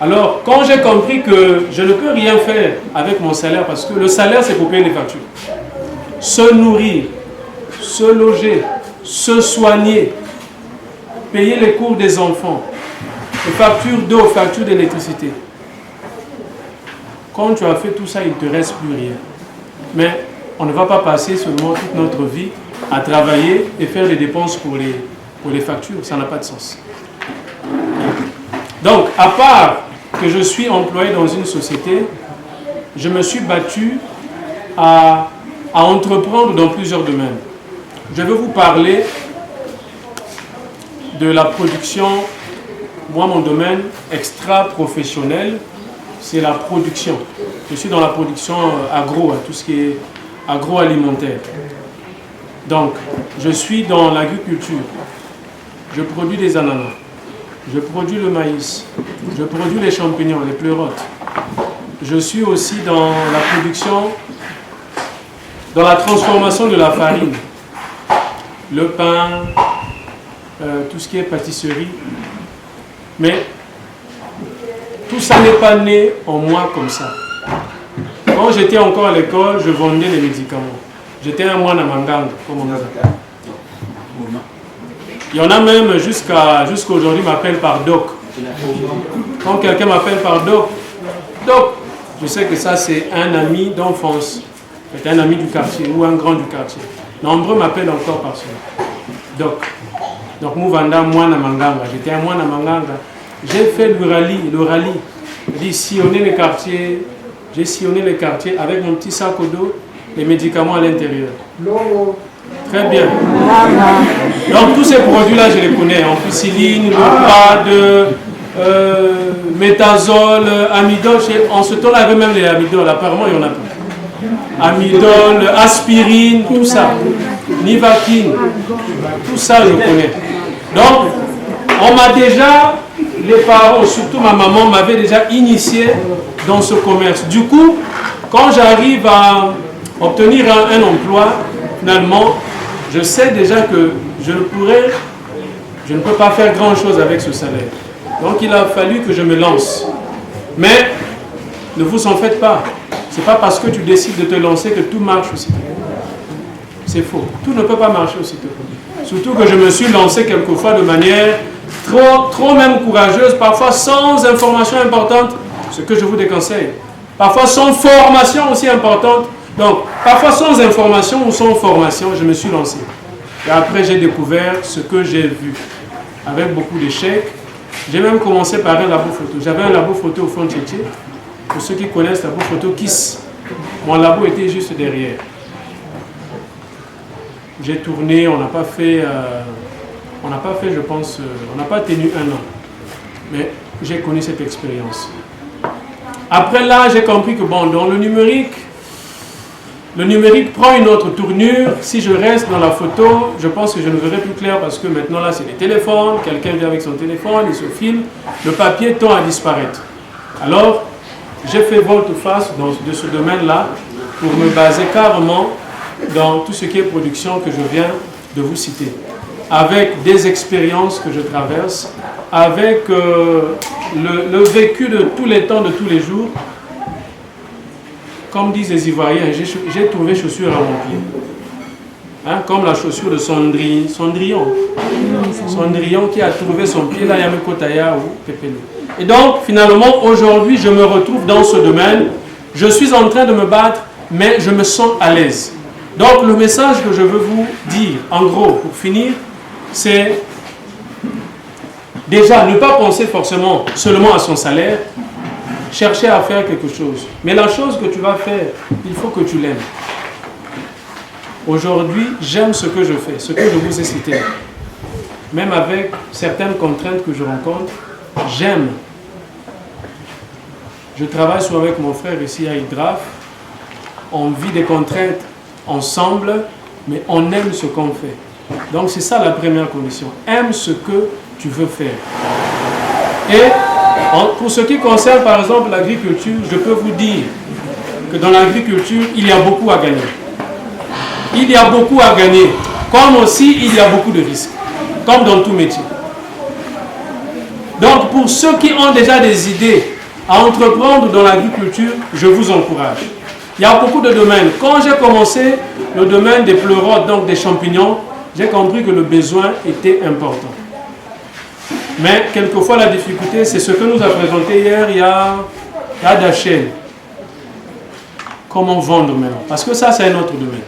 Alors, quand j'ai compris que je ne peux rien faire avec mon salaire, parce que le salaire, c'est pour payer les factures. Se nourrir, se loger, se soigner, payer les cours des enfants, les factures d'eau, factures d'électricité. Quand tu as fait tout ça, il ne te reste plus rien. Mais on ne va pas passer seulement toute notre vie à travailler et faire des dépenses pour les factures. Ça n'a pas de sens. Donc, à part que je suis employé dans une société, je me suis battu à entreprendre dans plusieurs domaines. Je vais vous parler de la production. Moi, mon domaine extra-professionnel, c'est la production. Je suis dans la production agro, tout ce qui est agroalimentaire. Donc, je suis dans l'agriculture. Je produis des ananas. Je produis le maïs. Je produis les champignons, les pleurotes. Je suis aussi dans la production, dans la transformation de la farine. Le pain, tout ce qui est pâtisserie. Mais tout ça n'est pas né en moi comme ça. Quand j'étais encore à l'école, je vendais les médicaments. J'étais un moine à Manganga, comme on dit. Il y en a même jusqu'à aujourd'hui m'appellent par Doc. Quand quelqu'un m'appelle par Doc, je sais que ça c'est un ami d'enfance. C'est un ami du quartier ou un grand du quartier. Nombreux m'appellent encore par cela. Doc. Donc Mouvanda, moine à Manganga. J'étais un moine à Manganga. J'ai fait le rallye. J'ai sillonné les quartiers. J'ai sillonné les quartiers avec mon petit sac au dos, les médicaments à l'intérieur. Très bien. Donc tous ces produits-là, je les connais. Ampicilline, Lopade, Métazole, Amidol. En ce temps-là, il y avait même les Amidol. Apparemment, il y en a plus. Amidol, aspirine, tout ça. Nivaquine. Tout ça, je connais. Donc, on m'a déjà, les parents, surtout ma maman, m'avaient déjà initié dans ce commerce. Du coup, quand j'arrive à obtenir un emploi, finalement, je sais déjà que je ne peux pas faire grand-chose avec ce salaire. Donc, il a fallu que je me lance. Mais, ne vous en faites pas. Ce n'est pas parce que tu décides de te lancer que tout marche aussitôt. C'est faux. Tout ne peut pas marcher aussitôt. Surtout que je me suis lancé quelquefois de manière trop même courageuse, parfois sans information importante, ce que je vous déconseille. Parfois sans formation aussi importante. Donc, parfois sans information ou sans formation, je me suis lancé. Et après, j'ai découvert ce que j'ai vu. Avec beaucoup d'échecs. J'ai même commencé par un labo photo. J'avais un labo photo au fond de Tchétché. Pour ceux qui connaissent labo photo KISS, mon labo était juste derrière. J'ai tourné, on n'a pas fait, je pense, on n'a pas tenu 1 an. Mais j'ai connu cette expérience. Après là, j'ai compris que bon, dans le numérique prend une autre tournure. Si je reste dans la photo, je pense que je ne verrai plus clair parce que maintenant là, c'est les téléphones. Quelqu'un vient avec son téléphone, il se filme. Le papier tend à disparaître. Alors, j'ai fait volte-face de ce domaine-là pour me baser carrément dans tout ce qui est production que je viens de vous citer. Avec des expériences que je traverse, avec le vécu de tous les temps, de tous les jours. Comme disent les Ivoiriens, j'ai trouvé chaussures à mon pied. Hein, comme la chaussure de Cendrillon qui a trouvé son pied là, Yame Kotaya ou Pépélé. Et donc, finalement, aujourd'hui, je me retrouve dans ce domaine. Je suis en train de me battre, mais je me sens à l'aise. Donc, le message que je veux vous dire, en gros, pour finir, c'est déjà ne pas penser forcément seulement à son salaire, chercher à faire quelque chose. Mais la chose que tu vas faire, il faut que tu l'aimes. Aujourd'hui, j'aime ce que je fais, ce que je vous ai cité. Même avec certaines contraintes que je rencontre, j'aime. Je travaille souvent avec mon frère ici à Hydraf. On vit des contraintes ensemble, mais on aime ce qu'on fait. Donc c'est ça la première condition. Aime ce que tu veux faire. Et pour ce qui concerne par exemple l'agriculture, je peux vous dire que dans l'agriculture, il y a beaucoup à gagner. Il y a beaucoup à gagner. Comme aussi, il y a beaucoup de risques. Comme dans tout métier. Donc pour ceux qui ont déjà des idées à entreprendre dans l'agriculture, je vous encourage. Il y a beaucoup de domaines. Quand j'ai commencé le domaine des pleurotes, donc des champignons, j'ai compris que le besoin était important. Mais quelquefois la difficulté, c'est ce que nous a présenté hier, il y a Dachel. Comment vendre maintenant? Parce que ça, c'est un autre domaine.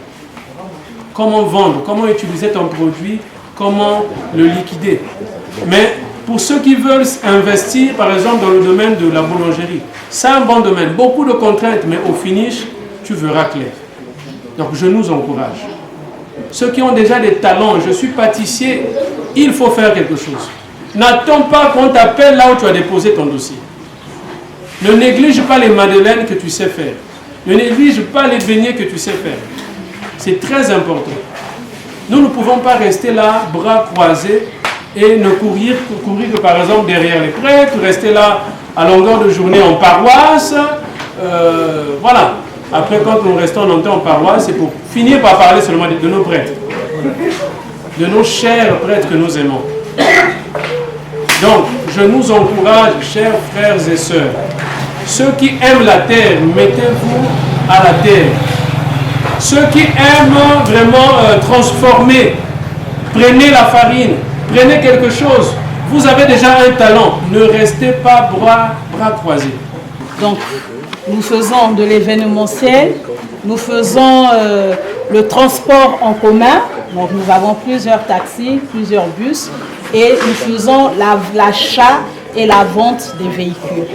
Comment vendre? Comment utiliser ton produit? Comment le liquider? Mais pour ceux qui veulent investir, par exemple, dans le domaine de la boulangerie, c'est un bon domaine. Beaucoup de contraintes, mais au finish, tu verras clair. Donc, je nous encourage. Ceux qui ont déjà des talents, je suis pâtissier, il faut faire quelque chose. N'attends pas qu'on t'appelle là où tu as déposé ton dossier. Ne néglige pas les madeleines que tu sais faire. Ne néglige pas les beignets que tu sais faire. C'est très important. Nous ne pouvons pas rester là, bras croisés, et ne courir que par exemple derrière les prêtres, rester là à longueur de journée en paroisse. Voilà. Après, quand nous restons longtemps en paroisse, c'est pour finir par parler seulement de nos prêtres. De nos chers prêtres que nous aimons. Donc, je nous encourage, chers frères et sœurs, ceux qui aiment la terre, mettez-vous à la terre. Ceux qui aiment vraiment transformer, prenez la farine, prenez quelque chose. Vous avez déjà un talent, ne restez pas bras croisés.
Donc, nous faisons de l'événementiel, nous faisons le transport en commun. Donc, nous avons plusieurs taxis, plusieurs bus, et nous faisons l'achat et la vente des véhicules.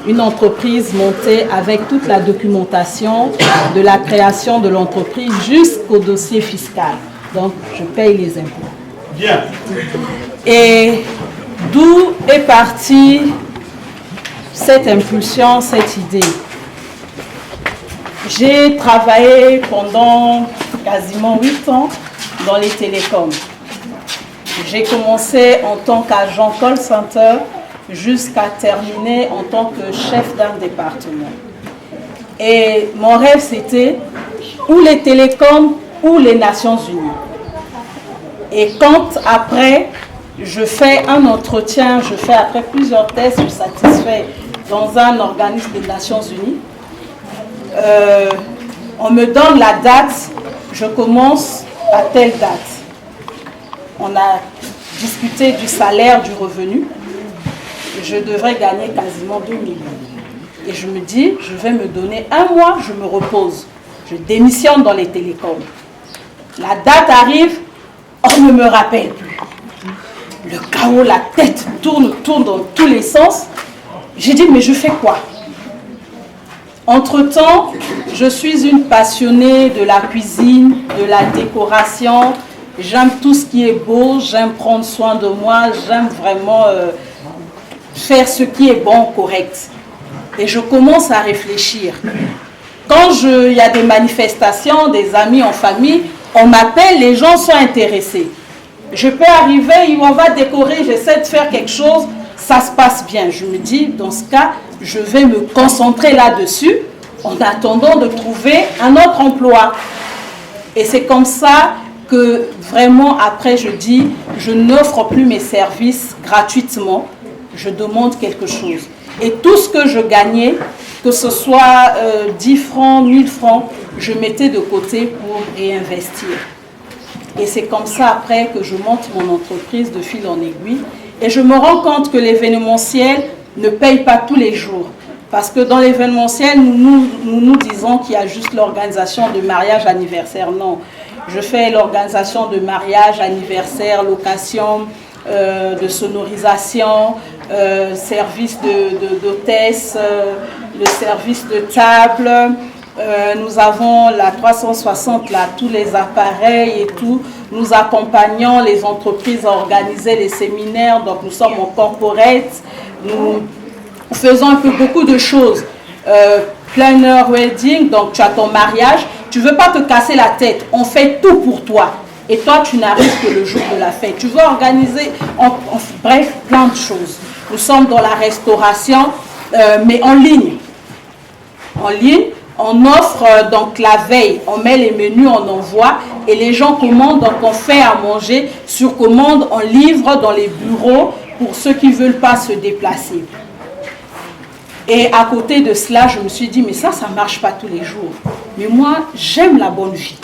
Une entreprise montée avec toute la documentation de la création de l'entreprise jusqu'au dossier fiscal. Donc, je paye les impôts.
Bien.
Et d'où est partie cette impulsion, cette idée? J'ai travaillé pendant quasiment 8 ans dans les télécoms. J'ai commencé en tant qu'agent call center jusqu'à terminer en tant que chef d'un département. Et mon rêve, c'était ou les télécoms ou les Nations Unies. Et quand après, je fais un entretien, je fais après plusieurs tests, je satisfais dans un organisme des Nations Unies, on me donne la date, je commence à telle date. On a discuté du salaire, du revenu. Je devrais gagner quasiment 2 millions. Et je me dis, je vais me donner 1 mois, je me repose. Je démissionne dans les télécoms. La date arrive, on ne me rappelle plus. Le chaos, la tête tourne dans tous les sens. J'ai dit, mais je fais quoi? Entre-temps, je suis une passionnée de la cuisine, de la décoration. J'aime tout ce qui est beau, j'aime prendre soin de moi, j'aime vraiment faire ce qui est bon, correct. Et je commence à réfléchir. Quand il y a des manifestations, des amis en famille, on m'appelle, les gens sont intéressés. Je peux arriver, on va décorer, j'essaie de faire quelque chose, ça se passe bien. Je me dis, dans ce cas, je vais me concentrer là-dessus en attendant de trouver un autre emploi. Et c'est comme ça que vraiment après je dis, je n'offre plus mes services gratuitement, je demande quelque chose. Et tout ce que je gagnais, que ce soit 10 francs, 1000 francs, je mettais de côté pour réinvestir. Et c'est comme ça après que je monte mon entreprise de fil en aiguille. Et je me rends compte que l'événementiel ne paye pas tous les jours. Parce que dans l'événementiel, nous disons qu'il y a juste l'organisation de mariage, anniversaire. Non. Je fais l'organisation de mariage, anniversaire, location, de sonorisation, service d'hôtesse, le service de table. Nous avons la 360, là, tous les appareils et tout. Nous accompagnons les entreprises à organiser les séminaires. Donc nous sommes en corporate. Nous faisons un peu beaucoup de choses. Planner wedding, donc tu as ton mariage. Tu ne veux pas te casser la tête. On fait tout pour toi. Et toi, tu n'arrives que le jour de la fête. Tu veux organiser, bref, plein de choses. Nous sommes dans la restauration, mais en ligne. En ligne, on offre donc la veille. On met les menus, on envoie. Et les gens commandent, donc on fait à manger sur commande. On livre dans les bureaux pour ceux qui ne veulent pas se déplacer. Et à côté de cela, je me suis dit, mais ça ne marche pas tous les jours. Mais moi, j'aime la bonne vie.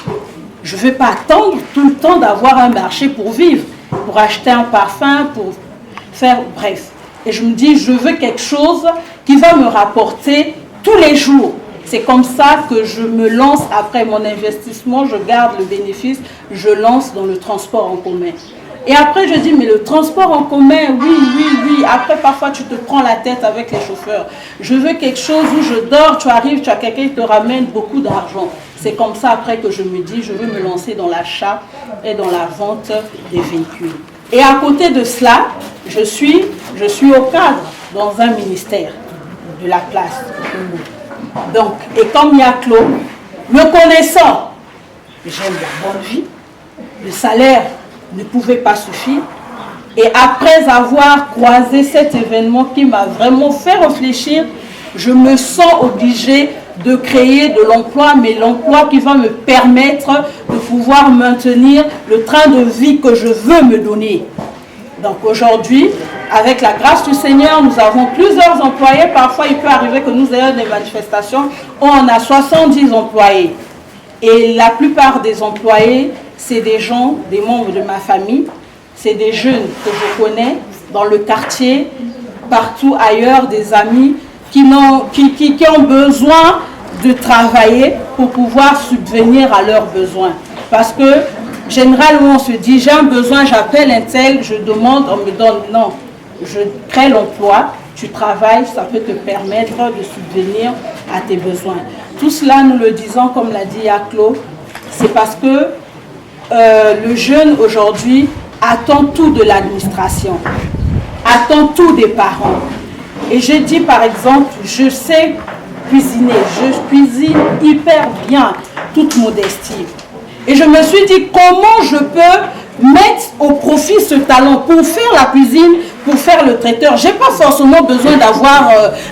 Je ne vais pas attendre tout le temps d'avoir un marché pour vivre, pour acheter un parfum, pour faire, bref. Et je me dis, je veux quelque chose qui va me rapporter tous les jours. C'est comme ça que je me lance après mon investissement, je garde le bénéfice, je lance dans le transport en commun. Et après, je dis, mais le transport en commun, oui. Après, parfois, tu te prends la tête avec les chauffeurs. Je veux quelque chose où je dors, tu arrives, tu as quelqu'un qui te ramène beaucoup d'argent. C'est comme ça, après, que je me dis, je veux me lancer dans l'achat et dans la vente des véhicules. Et à côté de cela, je suis au cadre dans un ministère de la place. Donc, et comme il y a Claude, me connaissant, j'aime la bonne vie, le salaire ne pouvait pas suffire. Et après avoir croisé cet événement qui m'a vraiment fait réfléchir, je me sens obligée de créer de l'emploi, mais l'emploi qui va me permettre de pouvoir maintenir le train de vie que je veux me donner. Donc aujourd'hui, avec la grâce du Seigneur, nous avons plusieurs employés. Parfois, il peut arriver que nous ayons des manifestations où on a 70 employés. Et la plupart des employés, c'est des gens, des membres de ma famille, c'est des jeunes que je connais dans le quartier, partout ailleurs, des amis qui ont besoin de travailler pour pouvoir subvenir à leurs besoins. Parce que généralement, on se dit, j'ai un besoin, j'appelle un tel, je demande, on me donne. Non, je crée l'emploi, tu travailles, ça peut te permettre de subvenir à tes besoins. Tout cela, nous le disons, comme l'a dit Claude, c'est parce que le jeune aujourd'hui attend tout de l'administration, attend tout des parents. Et je dis par exemple, je sais cuisiner, je cuisine hyper bien, toute modestie. Et je me suis dit, comment je peux mettre au profit ce talent pour faire la cuisine, pour faire le traiteur. Je n'ai pas forcément besoin d'avoir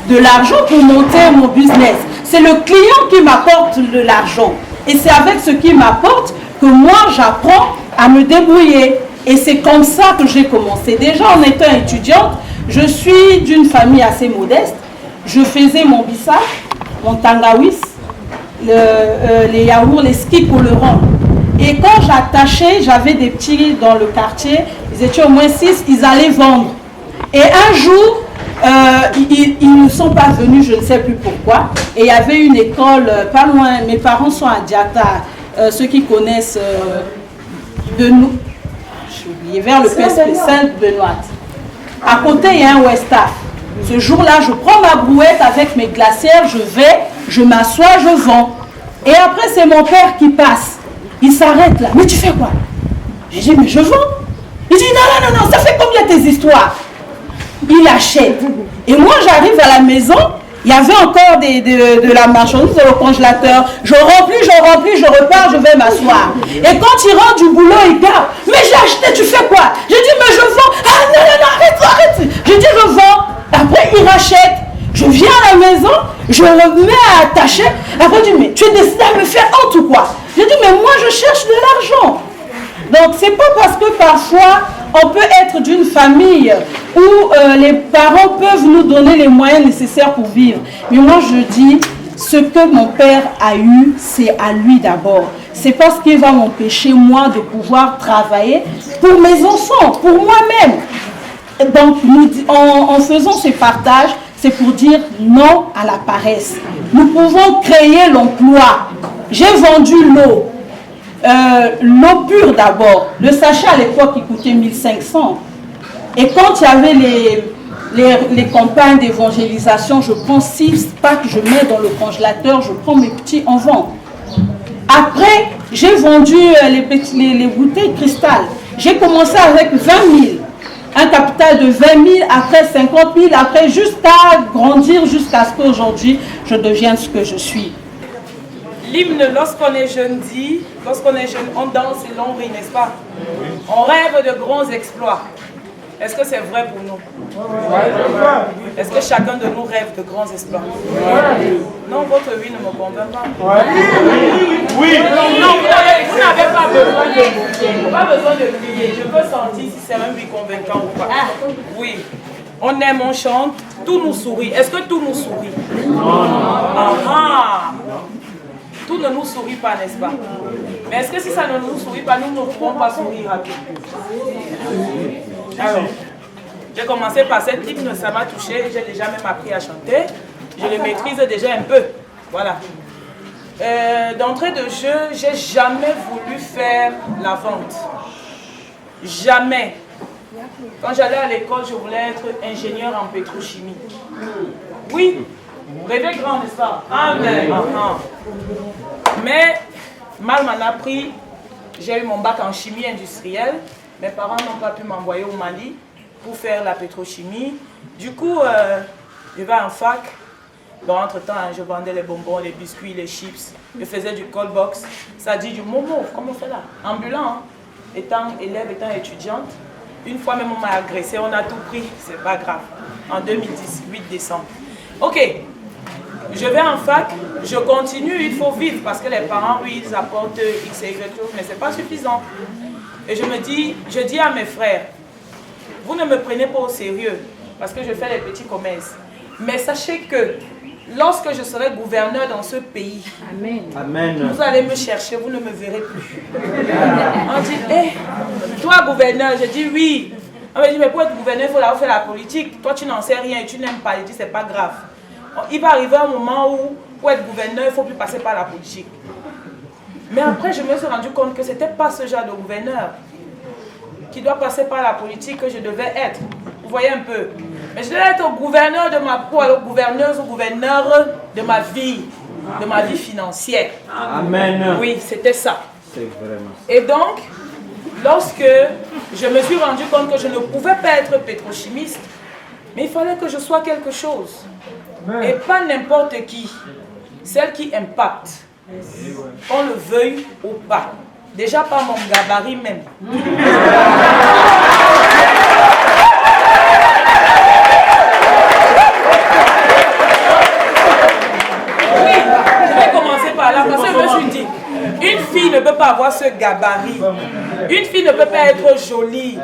de l'argent pour monter mon business. C'est le client qui m'apporte de l'argent. Et c'est avec ce qui m'apporte que moi, j'apprends à me débrouiller. Et c'est comme ça que j'ai commencé. Déjà, en étant étudiante, je suis d'une famille assez modeste. Je faisais mon bissap, mon tangawis, les yaourts, les skis colorants. Et quand j'attachais, j'avais des petits dans le quartier, ils étaient au moins 6, ils allaient vendre. Et un jour, ils ne sont pas venus, je ne sais plus pourquoi. Et il y avait une école pas loin, mes parents sont à Diata, ceux qui connaissent Benoît, j'ai oublié, vers le PSP, Sainte-Benoît. À côté, il y a un Westaf. Ce jour-là, je prends ma brouette avec mes glacières, je m'assois, je vends. Et après, c'est mon père qui passe. Il s'arrête là. Mais tu fais quoi? J'ai dit, mais je vends. Il dit, non, ça fait combien tes histoires? Il achète. Et moi, j'arrive à la maison, il y avait encore de la marchandise dans le congélateur. Je remplis, je repars, je vais m'asseoir. Et quand il rentre du boulot, il garde. Mais j'ai acheté, tu fais quoi? Je dis, mais je vends. Ah non, arrête. Je dis, je vends. Après, il rachète. Je viens à la maison, je me mets à attacher. Après, je dis, mais tu es décidé à me faire honte ou quoi? Je dis, mais moi, je cherche de l'argent. Donc, c'est pas parce que parfois, on peut être d'une famille où les parents peuvent nous donner les moyens nécessaires pour vivre. Mais moi, je dis, ce que mon père a eu, c'est à lui d'abord. C'est parce qu'il va m'empêcher, moi, de pouvoir travailler pour mes enfants, pour moi-même. Donc, en faisant ces partages, c'est pour dire non à la paresse. Nous pouvons créer l'emploi. J'ai vendu l'eau. L'eau pure d'abord. Le sachet à l'époque, il coûtait 1500. Et quand il y avait les campagnes d'évangélisation, je prends 6 packs, je mets dans le congélateur, je prends mes petits en vente. Après, j'ai vendu les bouteilles cristal. J'ai commencé avec 20 000. Un capital de 20 000, après 50 000, après jusqu'à grandir, jusqu'à ce qu'aujourd'hui, je devienne ce que je suis.
L'hymne, lorsqu'on est jeune, dit, lorsqu'on est jeune, on danse et l'on rit, n'est-ce pas? On rêve de grands exploits. Est-ce que c'est vrai pour nous? Est-ce que chacun de nous rêve de grands exploits? Non, votre oui ne me convainc pas. Oui. Non, vous n'avez pas besoin de crier. Pas besoin de crier. Je peux sentir si c'est même lui convaincant ou pas. Oui. On aime, on chante, tout nous sourit. Est-ce que tout nous sourit? Ah, tout ne nous sourit pas, n'est-ce pas? Mais est-ce que si ça ne nous sourit pas, nous ne pouvons pas sourire à tout? Alors, j'ai commencé par cet hymne, ça m'a touché, j'ai déjà même appris à chanter. Je le maîtrise déjà un peu. Voilà. D'entrée de jeu, j'ai jamais voulu faire la vente. Jamais. Quand j'allais à l'école, je voulais être ingénieur en pétrochimie. Oui, rêver grand, n'est-ce pas? Amen. Mais mal m'en a pris. J'ai eu mon bac en chimie industrielle. Mes parents n'ont pas pu m'envoyer au Mali pour faire la pétrochimie. Du coup, je vais en fac. Bon, entre-temps, je vendais les bonbons, les biscuits, les chips. Je faisais du call box. Ça dit du momo, comme on fait là. Ambulant, hein? Étant élève, étant étudiante. Une fois même on m'a agressé, on a tout pris, c'est pas grave. En 2018 décembre. Ok, je vais en fac, je continue, il faut vivre parce que les parents, oui, ils apportent X et Y choses, mais c'est pas suffisant. Et je dis à mes frères, vous ne me prenez pas au sérieux parce que je fais les petits commerces. Mais sachez que lorsque je serai gouverneur dans ce pays, Amen. Vous allez me chercher, vous ne me verrez plus. On dit, toi gouverneur, je dis oui. On me dit, mais pour être gouverneur, il faut faire la politique. Toi, tu n'en sais rien et tu n'aimes pas. Je dis, c'est pas grave. Il va arriver un moment où, pour être gouverneur, il ne faut plus passer par la politique. Mais après, je me suis rendu compte que ce n'était pas ce genre de gouverneur qui doit passer par la politique que je devais être. Vous voyez un peu. Mais je devais être gouverneur de ma peau, gouverneuse ou gouverneur de ma vie financière. Amen. Oui, c'était ça. C'est vraiment. Et donc, lorsque je me suis rendu compte que je ne pouvais pas être pétrochimiste, mais il fallait que je sois quelque chose. Et pas n'importe qui. Celle qui impacte. Qu'on le veuille ou pas. Déjà pas mon gabarit même. Parce que je me suis dit, une fille ne peut pas avoir ce gabarit. Une fille ne peut pas être jolie.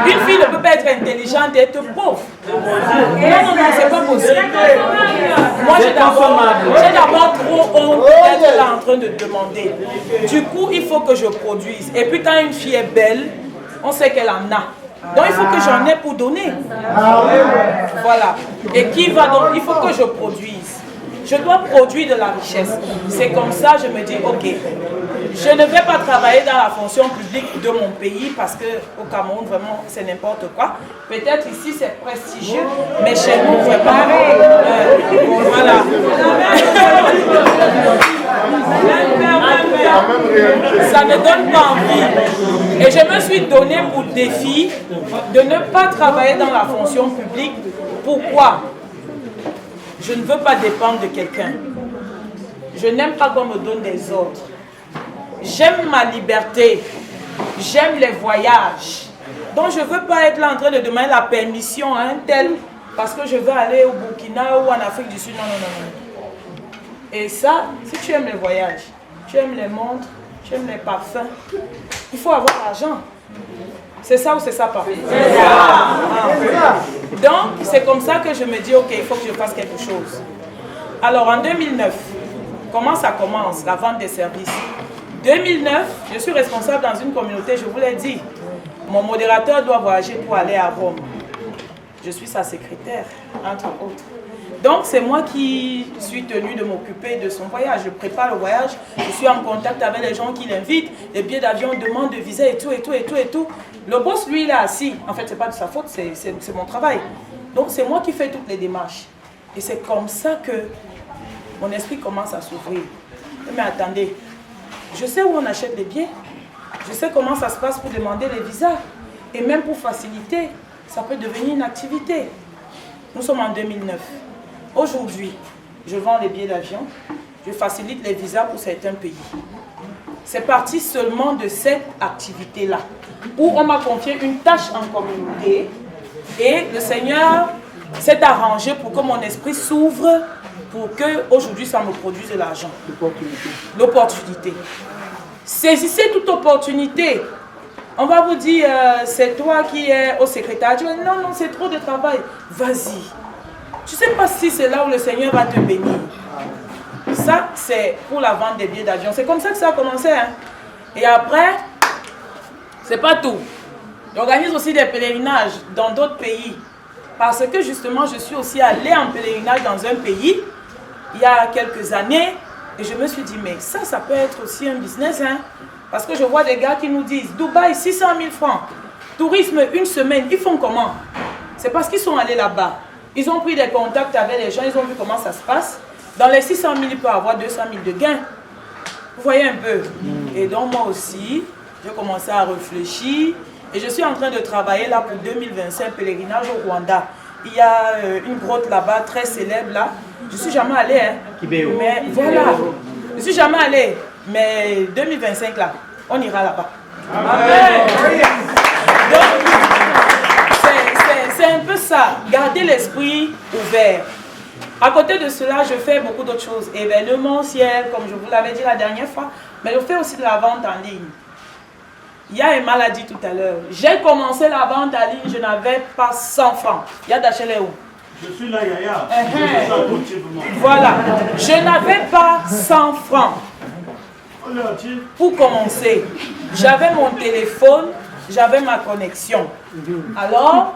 Une fille ne peut pas être intelligente et être pauvre. Non, c'est pas possible. Moi, j'ai d'abord trop honte d'être là en train de demander. Du coup, il faut que je produise. Et puis, quand une fille est belle, on sait qu'elle en a. Donc, il faut que j'en ai pour donner. Voilà. Et qui va donc? Il faut que je produise. Je dois produire de la richesse. C'est comme ça je me dis, ok, je ne vais pas travailler dans la fonction publique de mon pays parce qu'au Cameroun, vraiment, c'est n'importe quoi. Peut-être ici, c'est prestigieux, mais chez nous, vraiment, voilà. Ça ne donne pas envie. Et je me suis donné pour défi de ne pas travailler dans la fonction publique. Pourquoi ? Je ne veux pas dépendre de quelqu'un. Je n'aime pas qu'on me donne des ordres. J'aime ma liberté. J'aime les voyages. Donc je ne veux pas être là en train de demander la permission à un tel parce que je veux aller au Burkina ou en Afrique du Sud. Non, non, non, non. Et ça, si tu aimes les voyages, tu aimes les montres, tu aimes les parfums, il faut avoir l'argent. C'est ça ou c'est ça pas? C'est ça. Ah. Donc, c'est comme ça que je me dis, ok, il faut que je fasse quelque chose. Alors, en 2009, comment ça commence, la vente des services? 2009, je suis responsable dans une communauté, je vous l'ai dit. Mon modérateur doit voyager pour aller à Rome. Je suis sa secrétaire, entre autres. Donc, c'est moi qui suis tenue de m'occuper de son voyage. Je prépare le voyage, je suis en contact avec les gens qui l'invitent, les billets d'avion, demande de visa et tout, et tout, et tout, et tout. Le boss, lui, il est assis. En fait, ce n'est pas de sa faute, c'est mon travail. Donc, c'est moi qui fais toutes les démarches. Et c'est comme ça que mon esprit commence à s'ouvrir. Mais attendez, je sais où on achète les billets. Je sais comment ça se passe pour demander les visas. Et même pour faciliter, ça peut devenir une activité. Nous sommes en 2009. Aujourd'hui, je vends les billets d'avion, je facilite les visas pour certains pays. C'est parti seulement de cette activité-là, où on m'a confié une tâche en communauté et le Seigneur s'est arrangé pour que mon esprit s'ouvre pour qu'aujourd'hui ça me produise de l'argent. L'opportunité. Saisissez toute opportunité. On va vous dire, c'est toi qui es au secrétariat. Tu vas dire, non, c'est trop de travail. Vas-y. Tu ne sais pas si c'est là où le Seigneur va te bénir. Ça, c'est pour la vente des billets d'avion. C'est comme ça que ça a commencé. Hein? Et après, c'est pas tout. J'organise aussi des pèlerinages dans d'autres pays. Parce que justement, je suis aussi allée en pèlerinage dans un pays il y a quelques années. Et je me suis dit, mais ça peut être aussi un business. Hein? Parce que je vois des gars qui nous disent, Dubaï, 600 000 francs. Tourisme, une semaine. Ils font comment? C'est parce qu'ils sont allés là-bas. Ils ont pris des contacts avec les gens. Ils ont vu comment ça se passe. Dans les 600 000, il peut avoir 200 000 de gains. Vous voyez un peu. Et donc moi aussi, j'ai commencé à réfléchir. Et je suis en train de travailler là pour 2025, pèlerinage au Rwanda. Il y a une grotte là-bas, très célèbre là. Je ne suis jamais allée. Hein. Mais voilà. Je ne suis jamais allée. Mais 2025 là, on ira là-bas. Donc, c'est un peu ça. Garder l'esprit ouvert. À côté de cela, je fais beaucoup d'autres choses. Événementiel, comme je vous l'avais dit la dernière fois. Mais je fais aussi de la vente en ligne. Yaema l'a dit tout à l'heure. J'ai commencé la vente en ligne, je n'avais pas 100 francs. Yadachel est où?
Je suis là, Yaya.
Voilà. Je n'avais pas 100 francs. Pour commencer, j'avais mon téléphone, j'avais ma connexion. Alors,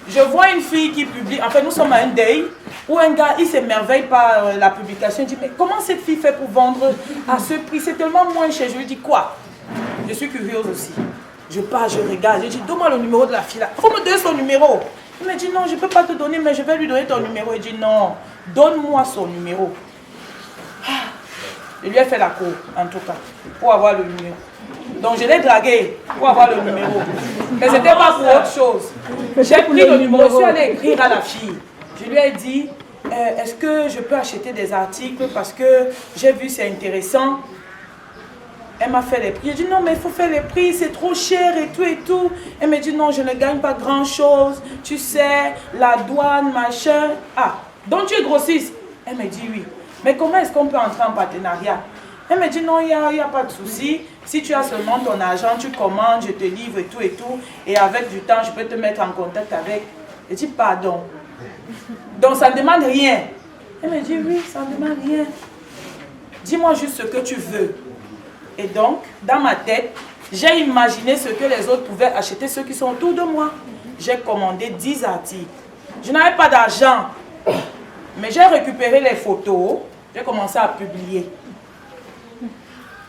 je vois une fille qui publie, en fait nous sommes à un day, où un gars, il s'émerveille par la publication, il dit, mais comment cette fille fait pour vendre à ce prix? C'est tellement moins cher. Je lui dis, quoi? Je suis curieuse aussi. Je pars, je regarde, je dis, donne-moi le numéro de la fille là. Il faut me donner son numéro. Il me dit, non, je ne peux pas te donner, mais je vais lui donner ton numéro. Il dit, non, donne-moi son numéro. Je lui ai fait la cour, en tout cas, pour avoir le numéro. Donc je l'ai dragué pour avoir le numéro. Mais ce n'était pas pour autre chose. J'ai pris le numéro, je suis allée écrire à la fille. Je lui ai dit, est-ce que je peux acheter des articles parce que j'ai vu c'est intéressant. Elle m'a fait les prix. J'ai dit non mais il faut faire les prix, c'est trop cher et tout et tout. Elle m'a dit non, je ne gagne pas grand chose. Tu sais, la douane, machin. Ah, donc tu es grossiste? Elle m'a dit oui. Mais comment est-ce qu'on peut entrer en partenariat? Elle me dit non, il n'y a pas de souci. Si tu as seulement ton argent, tu commandes, je te livre et tout et tout. Et avec du temps, je peux te mettre en contact avec. Je dis pardon. Donc ça ne demande rien. Elle me dit oui, ça ne demande rien. Dis-moi juste ce que tu veux. Et donc, dans ma tête, j'ai imaginé ce que les autres pouvaient acheter, ceux qui sont autour de moi. J'ai commandé 10 articles. Je n'avais pas d'argent. Mais j'ai récupéré les photos. J'ai commencé à publier.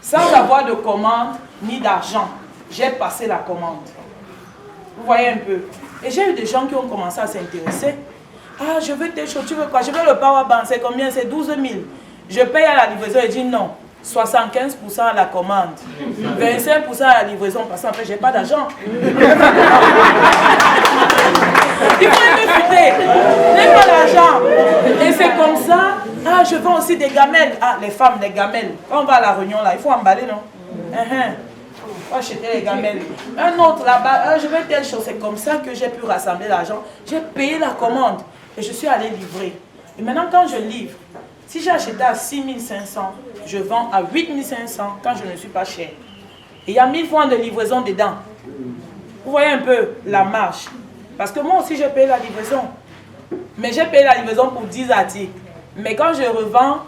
Sans avoir de commande ni d'argent, j'ai passé la commande. Vous voyez un peu. Et j'ai eu des gens qui ont commencé à s'intéresser. Ah, je veux tes choses, tu veux quoi? Je veux le powerbank, c'est combien? C'est 12 000. Je paye à la livraison et dis non. 75% à la commande. 25% à la livraison parce qu'en fait, je n'ai pas d'argent. Il faut m'écouter. Je n'ai pas d'argent. Et c'est comme ça. Ah, je vends aussi des gamelles. Ah, les femmes, les gamelles. Quand on va à la réunion, là, il faut emballer, non? Il faut acheter les gamelles. Un autre là-bas, je veux telle chose. C'est comme ça que j'ai pu rassembler l'argent. J'ai payé la commande et je suis allée livrer. Et maintenant, quand je livre, si j'ai acheté à 6 500, je vends à 8 500 quand je ne suis pas cher. Et il y a 1000 francs de livraison dedans. Vous voyez un peu la marge. Parce que moi aussi, j'ai payé la livraison. Mais j'ai payé la livraison pour 10 articles. Mais quand je revends,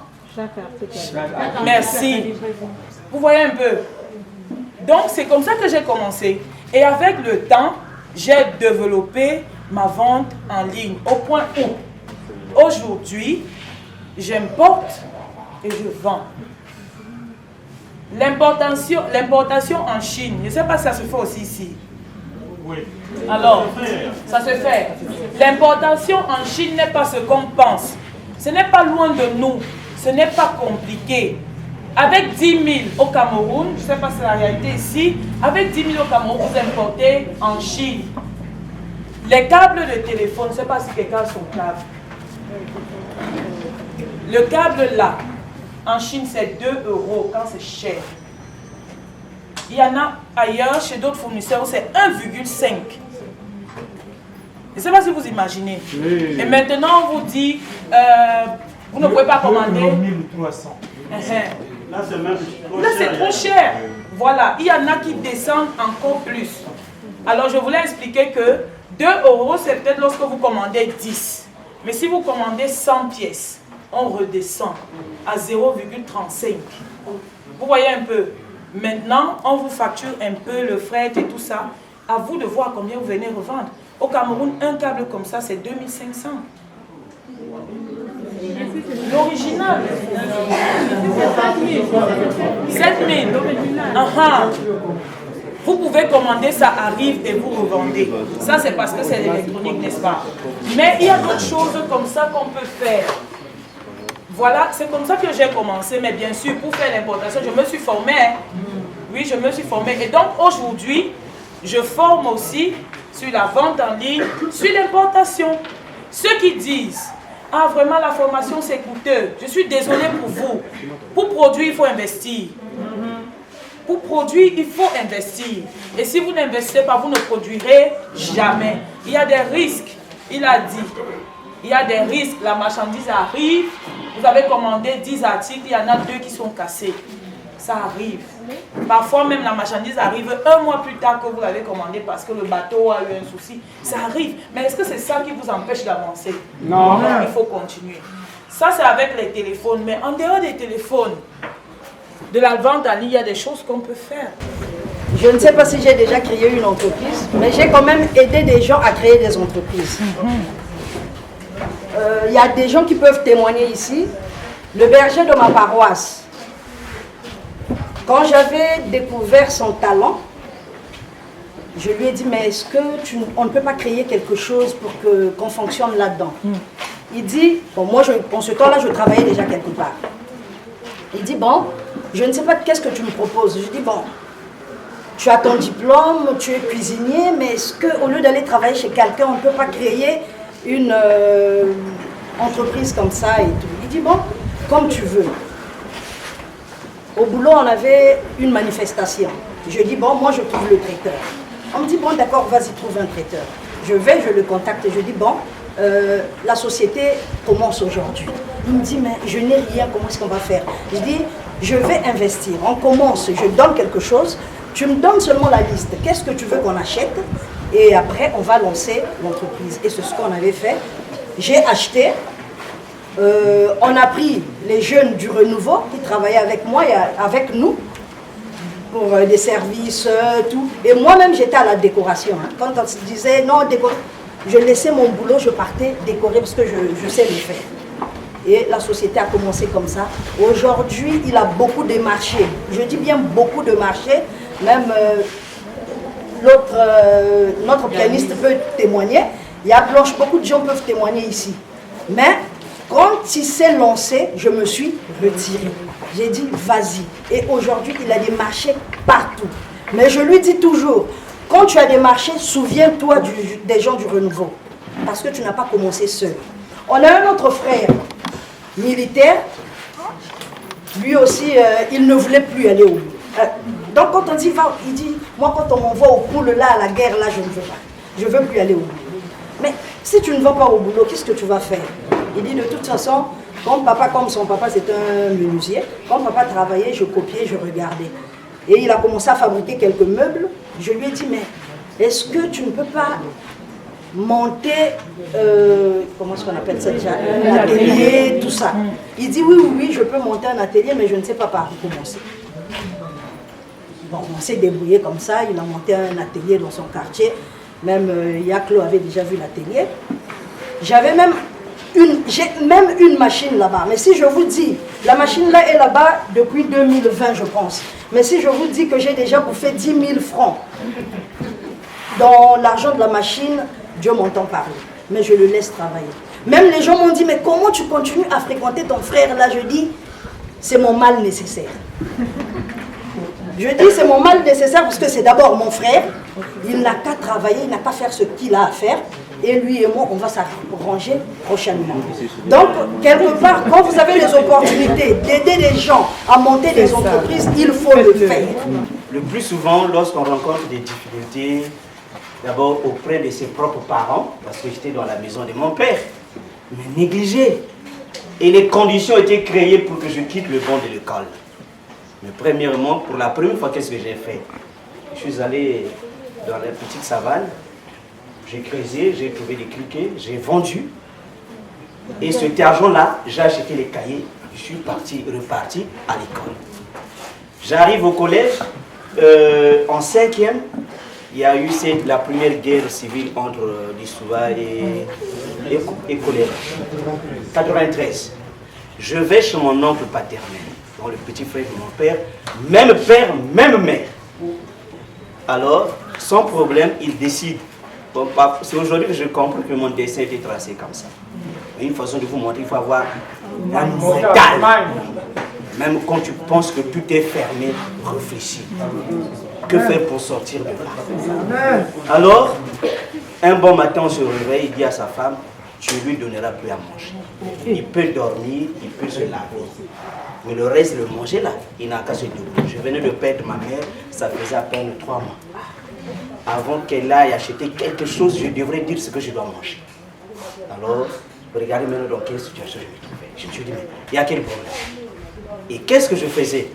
merci. Vous voyez un peu. Donc, c'est comme ça que j'ai commencé. Et avec le temps, j'ai développé ma vente en ligne. Au point où, aujourd'hui, j'importe et je vends. L'importation en Chine, je ne sais pas si ça se fait aussi ici.
Oui.
Alors, ça se fait. L'importation en Chine n'est pas ce qu'on pense. Ce n'est pas loin de nous. Ce n'est pas compliqué. Avec 10 000 au Cameroun, je ne sais pas si c'est la réalité ici, avec 10 000 au Cameroun, vous importez en Chine. Les câbles de téléphone, je ne sais pas si quelqu'un a son câble. Le câble là, en Chine, c'est 2 € quand c'est cher. Il y en a ailleurs, chez d'autres fournisseurs, c'est 1,5. Je ne sais pas si vous imaginez. Oui. Et maintenant, on vous dit, vous ne pouvez pas commander.
1300. Là, c'est trop cher.
Voilà, il y en a qui descendent encore plus. Alors je voulais expliquer que 2 euros, c'est peut-être lorsque vous commandez 10. Mais si vous commandez 100 pièces, on redescend à 0,35. Vous voyez un peu. Maintenant, on vous facture un peu le fret et tout ça. À vous de voir combien vous venez revendre. Au Cameroun, un câble comme ça, c'est 2500. L'original. 7000. Vous pouvez commander, ça arrive et vous revendez. Ça, c'est parce que c'est l'électronique, n'est-ce pas? Mais il y a d'autres choses comme ça qu'on peut faire. Voilà, c'est comme ça que j'ai commencé. Mais bien sûr, pour faire l'importation, je me suis formée. Oui, je me suis formée. Et donc, aujourd'hui, je forme aussi sur la vente en ligne, sur l'importation. Ceux qui disent, ah vraiment la formation c'est coûteux, je suis désolé pour vous. Pour produire, il faut investir. Pour produire, il faut investir. Et si vous n'investissez pas, vous ne produirez jamais. Il y a des risques, il a dit. Il y a des risques, la marchandise arrive, vous avez commandé 10 articles, il y en a 2 qui sont cassés. Ça arrive. Parfois même la marchandise arrive 1 mois plus tard que vous l'avez commandé parce que le bateau a eu un souci. Ça arrive. Mais est-ce que c'est ça qui vous empêche d'avancer?
Non.
Non, il faut continuer. Ça c'est avec les téléphones. Mais en dehors des téléphones, de la vente en ligne, il y a des choses qu'on peut faire.
Je ne sais pas si j'ai déjà créé une entreprise, mais j'ai quand même aidé des gens à créer des entreprises. Il y a des gens qui peuvent témoigner ici. Le berger de ma paroisse, quand j'avais découvert son talent, je lui ai dit, mais est-ce qu'on ne peut pas créer quelque chose pour qu'on fonctionne là-dedans? Il dit, bon, moi, en ce temps-là, je travaillais déjà quelque part. Il dit, bon, je ne sais pas qu'est-ce que tu me proposes. Je dis, bon, tu as ton diplôme, tu es cuisinier, mais est-ce qu'au lieu d'aller travailler chez quelqu'un, on ne peut pas créer une entreprise comme ça et tout? Il dit, bon, comme tu veux. Au boulot, on avait une manifestation. Je dis, bon, moi, je trouve le traiteur. On me dit, bon, d'accord, vas-y, trouve un traiteur. Je vais, je le contacte et je dis, bon, la société commence aujourd'hui. Il me dit, mais je n'ai rien, comment est-ce qu'on va faire? Je dis, je vais investir. On commence, je donne quelque chose. Tu me donnes seulement la liste. Qu'est-ce que tu veux qu'on achète? Et après, on va lancer l'entreprise. Et c'est ce qu'on avait fait. J'ai acheté. On a pris les jeunes du renouveau qui travaillaient avec moi et avec nous pour des services, tout. Et moi-même, j'étais à la décoration. Hein. Quand on se disait non, décorer, je laissais mon boulot, je partais décorer parce que je sais le faire. Et la société a commencé comme ça. Aujourd'hui, il a beaucoup de marchés. Je dis bien beaucoup de marchés. Même notre pianiste peut témoigner. Il y a Blanche, beaucoup de gens peuvent témoigner ici. Mais quand il s'est lancé, je me suis retirée. J'ai dit, vas-y. Et aujourd'hui, il a des marchés partout. Mais je lui dis toujours, quand tu as des marchés, souviens-toi des gens du renouveau. Parce que tu n'as pas commencé seul. On a un autre frère militaire. Lui aussi, il ne voulait plus aller au bout. Donc quand on dit, va, il dit, moi quand on m'envoie au poule là, à la guerre, là, je ne veux pas. Je ne veux plus aller au bout. Mais si tu ne vas pas au boulot, qu'est-ce que tu vas faire? Il dit, de toute façon, comme son papa c'est un menuisier, quand papa travaillait, je copiais, je regardais. Et il a commencé à fabriquer quelques meubles. Je lui ai dit, mais est-ce que tu ne peux pas monter, comment est-ce qu'on appelle ça déjà, un atelier, tout ça? Il dit, oui, je peux monter un atelier, mais je ne sais pas par où commencer. Bon, on s'est débrouillé comme ça, il a monté un atelier dans son quartier. Même Yaclo avait déjà vu l'atelier. J'avais même une machine là-bas. Mais si je vous dis, la machine là est là-bas depuis 2020, je pense. Mais si je vous dis que j'ai déjà bouffé 10 000 francs dans l'argent de la machine, Dieu m'entend parler. Mais je le laisse travailler. Même les gens m'ont dit, mais comment tu continues à fréquenter ton frère là? Je dis, c'est mon mal nécessaire. Je dis, c'est mon mal nécessaire parce que c'est d'abord mon frère. Il n'a qu'à travailler, il n'a qu'à faire ce qu'il a à faire. Et lui et moi, on va s'arranger prochainement. Donc, quelque part, quand vous avez les opportunités d'aider les gens à monter des entreprises, il faut le faire.
Le plus souvent, lorsqu'on rencontre des difficultés, d'abord auprès de ses propres parents, parce que j'étais dans la maison de mon père, mais négligé. Et les conditions étaient créées pour que je quitte le banc de l'école. Mais premièrement, pour la première fois, qu'est-ce que j'ai fait? Je suis allé dans la petite savane, j'ai creusé, j'ai trouvé des criquets, j'ai vendu. Et cet argent-là, j'ai acheté les cahiers, je suis reparti à l'école. J'arrive au collège, en 5e, il y a eu la première guerre civile entre Lissouba et Colère. 93. Je vais chez mon oncle paternel, donc le petit frère de mon père, même mère. Alors, sans problème, il décide. Bon, c'est aujourd'hui que je comprends que mon dessin était tracé comme ça. Une façon de vous montrer, il faut avoir un mental. Même quand tu penses que tout est fermé, réfléchis. Que faire pour sortir de là? Alors, un bon matin, on se réveille, il dit à sa femme, tu lui donneras plus à manger. Il peut dormir, il peut se laver. Mais le reste, le manger là, il n'a qu'à se débrouiller. Je venais de perdre ma mère, ça faisait à peine 3 mois. Avant qu'elle aille acheter quelque chose, je devrais dire ce que je dois manger. Alors, regardez maintenant dans quelle situation je me trouvais. Je me suis dit, mais il y a quel problème? Et qu'est-ce que je faisais?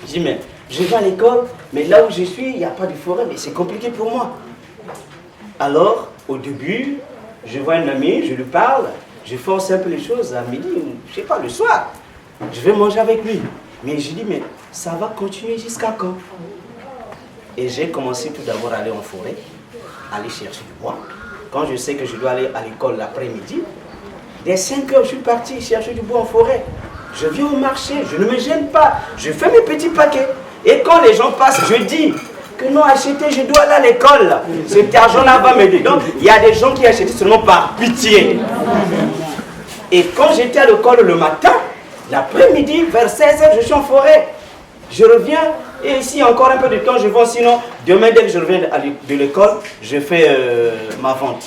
Je dis, mais je vais à l'école, mais là où je suis, il n'y a pas de forêt, mais c'est compliqué pour moi. Alors, au début, je vois un ami, je lui parle, je force un peu les choses à midi, je ne sais pas, le soir. Je vais manger avec lui. Mais je dis, mais ça va continuer jusqu'à quand? Et j'ai commencé tout d'abord à aller en forêt, aller chercher du bois. Quand je sais que je dois aller à l'école l'après-midi, dès 5 heures, je suis parti chercher du bois en forêt. Je viens au marché, je ne me gêne pas, je fais mes petits paquets. Et quand les gens passent, je dis que non, acheter, je dois aller à l'école. Cet argent-là va m'aider. Donc, il y a des gens qui achètent seulement par pitié. Et quand j'étais à l'école le matin, l'après-midi, vers 16 h, je suis en forêt. Je reviens, et ici, encore un peu de temps, je vais. Sinon, demain, dès que je reviens de l'école, je fais ma vente.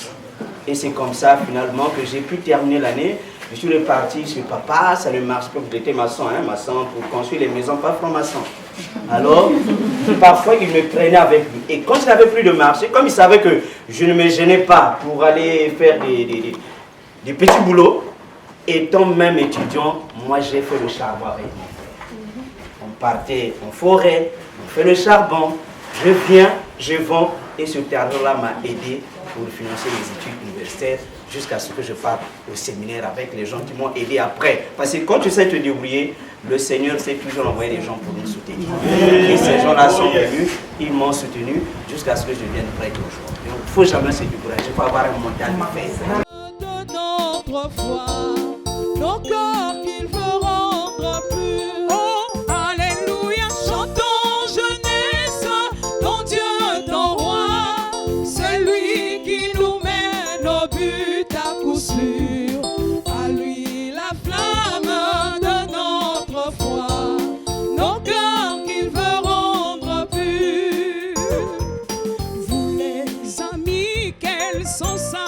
Et c'est comme ça, finalement, que j'ai pu terminer l'année. Je suis reparti chez papa, ça ne marche pas, j'étais maçon, maçon pour construire les maisons, pas franc-maçon. Alors, parfois, il me prenait avec lui. Et quand je n'avais plus de marché, comme il savait que je ne me gênais pas pour aller faire des petits boulots, étant même étudiant, moi j'ai fait le charbon avec lui. On partait en forêt, on fait le charbon, je viens, je vends, et ce terrain-là m'a aidé pour financer les études universitaires jusqu'à ce que je parte au séminaire avec les gens qui m'ont aidé après. Parce que quand tu sais te débrouiller, le Seigneur sait toujours envoyer des gens pour nous soutenir. Et ces gens-là sont venus, ils m'ont soutenu jusqu'à ce que je devienne prêtre aujourd'hui. Donc il ne faut jamais se décourager, il faut avoir un mental de fer.
De notre foi, nos corps qu'il veut rendre purs. Oh, alléluia, chantons jeunesse, ton Dieu, ton roi, celui qui nous mène au but à coup sûr. À lui la flamme de notre foi, nos cœurs qu'il veut rendre purs. Vous les amis, quels sont ça?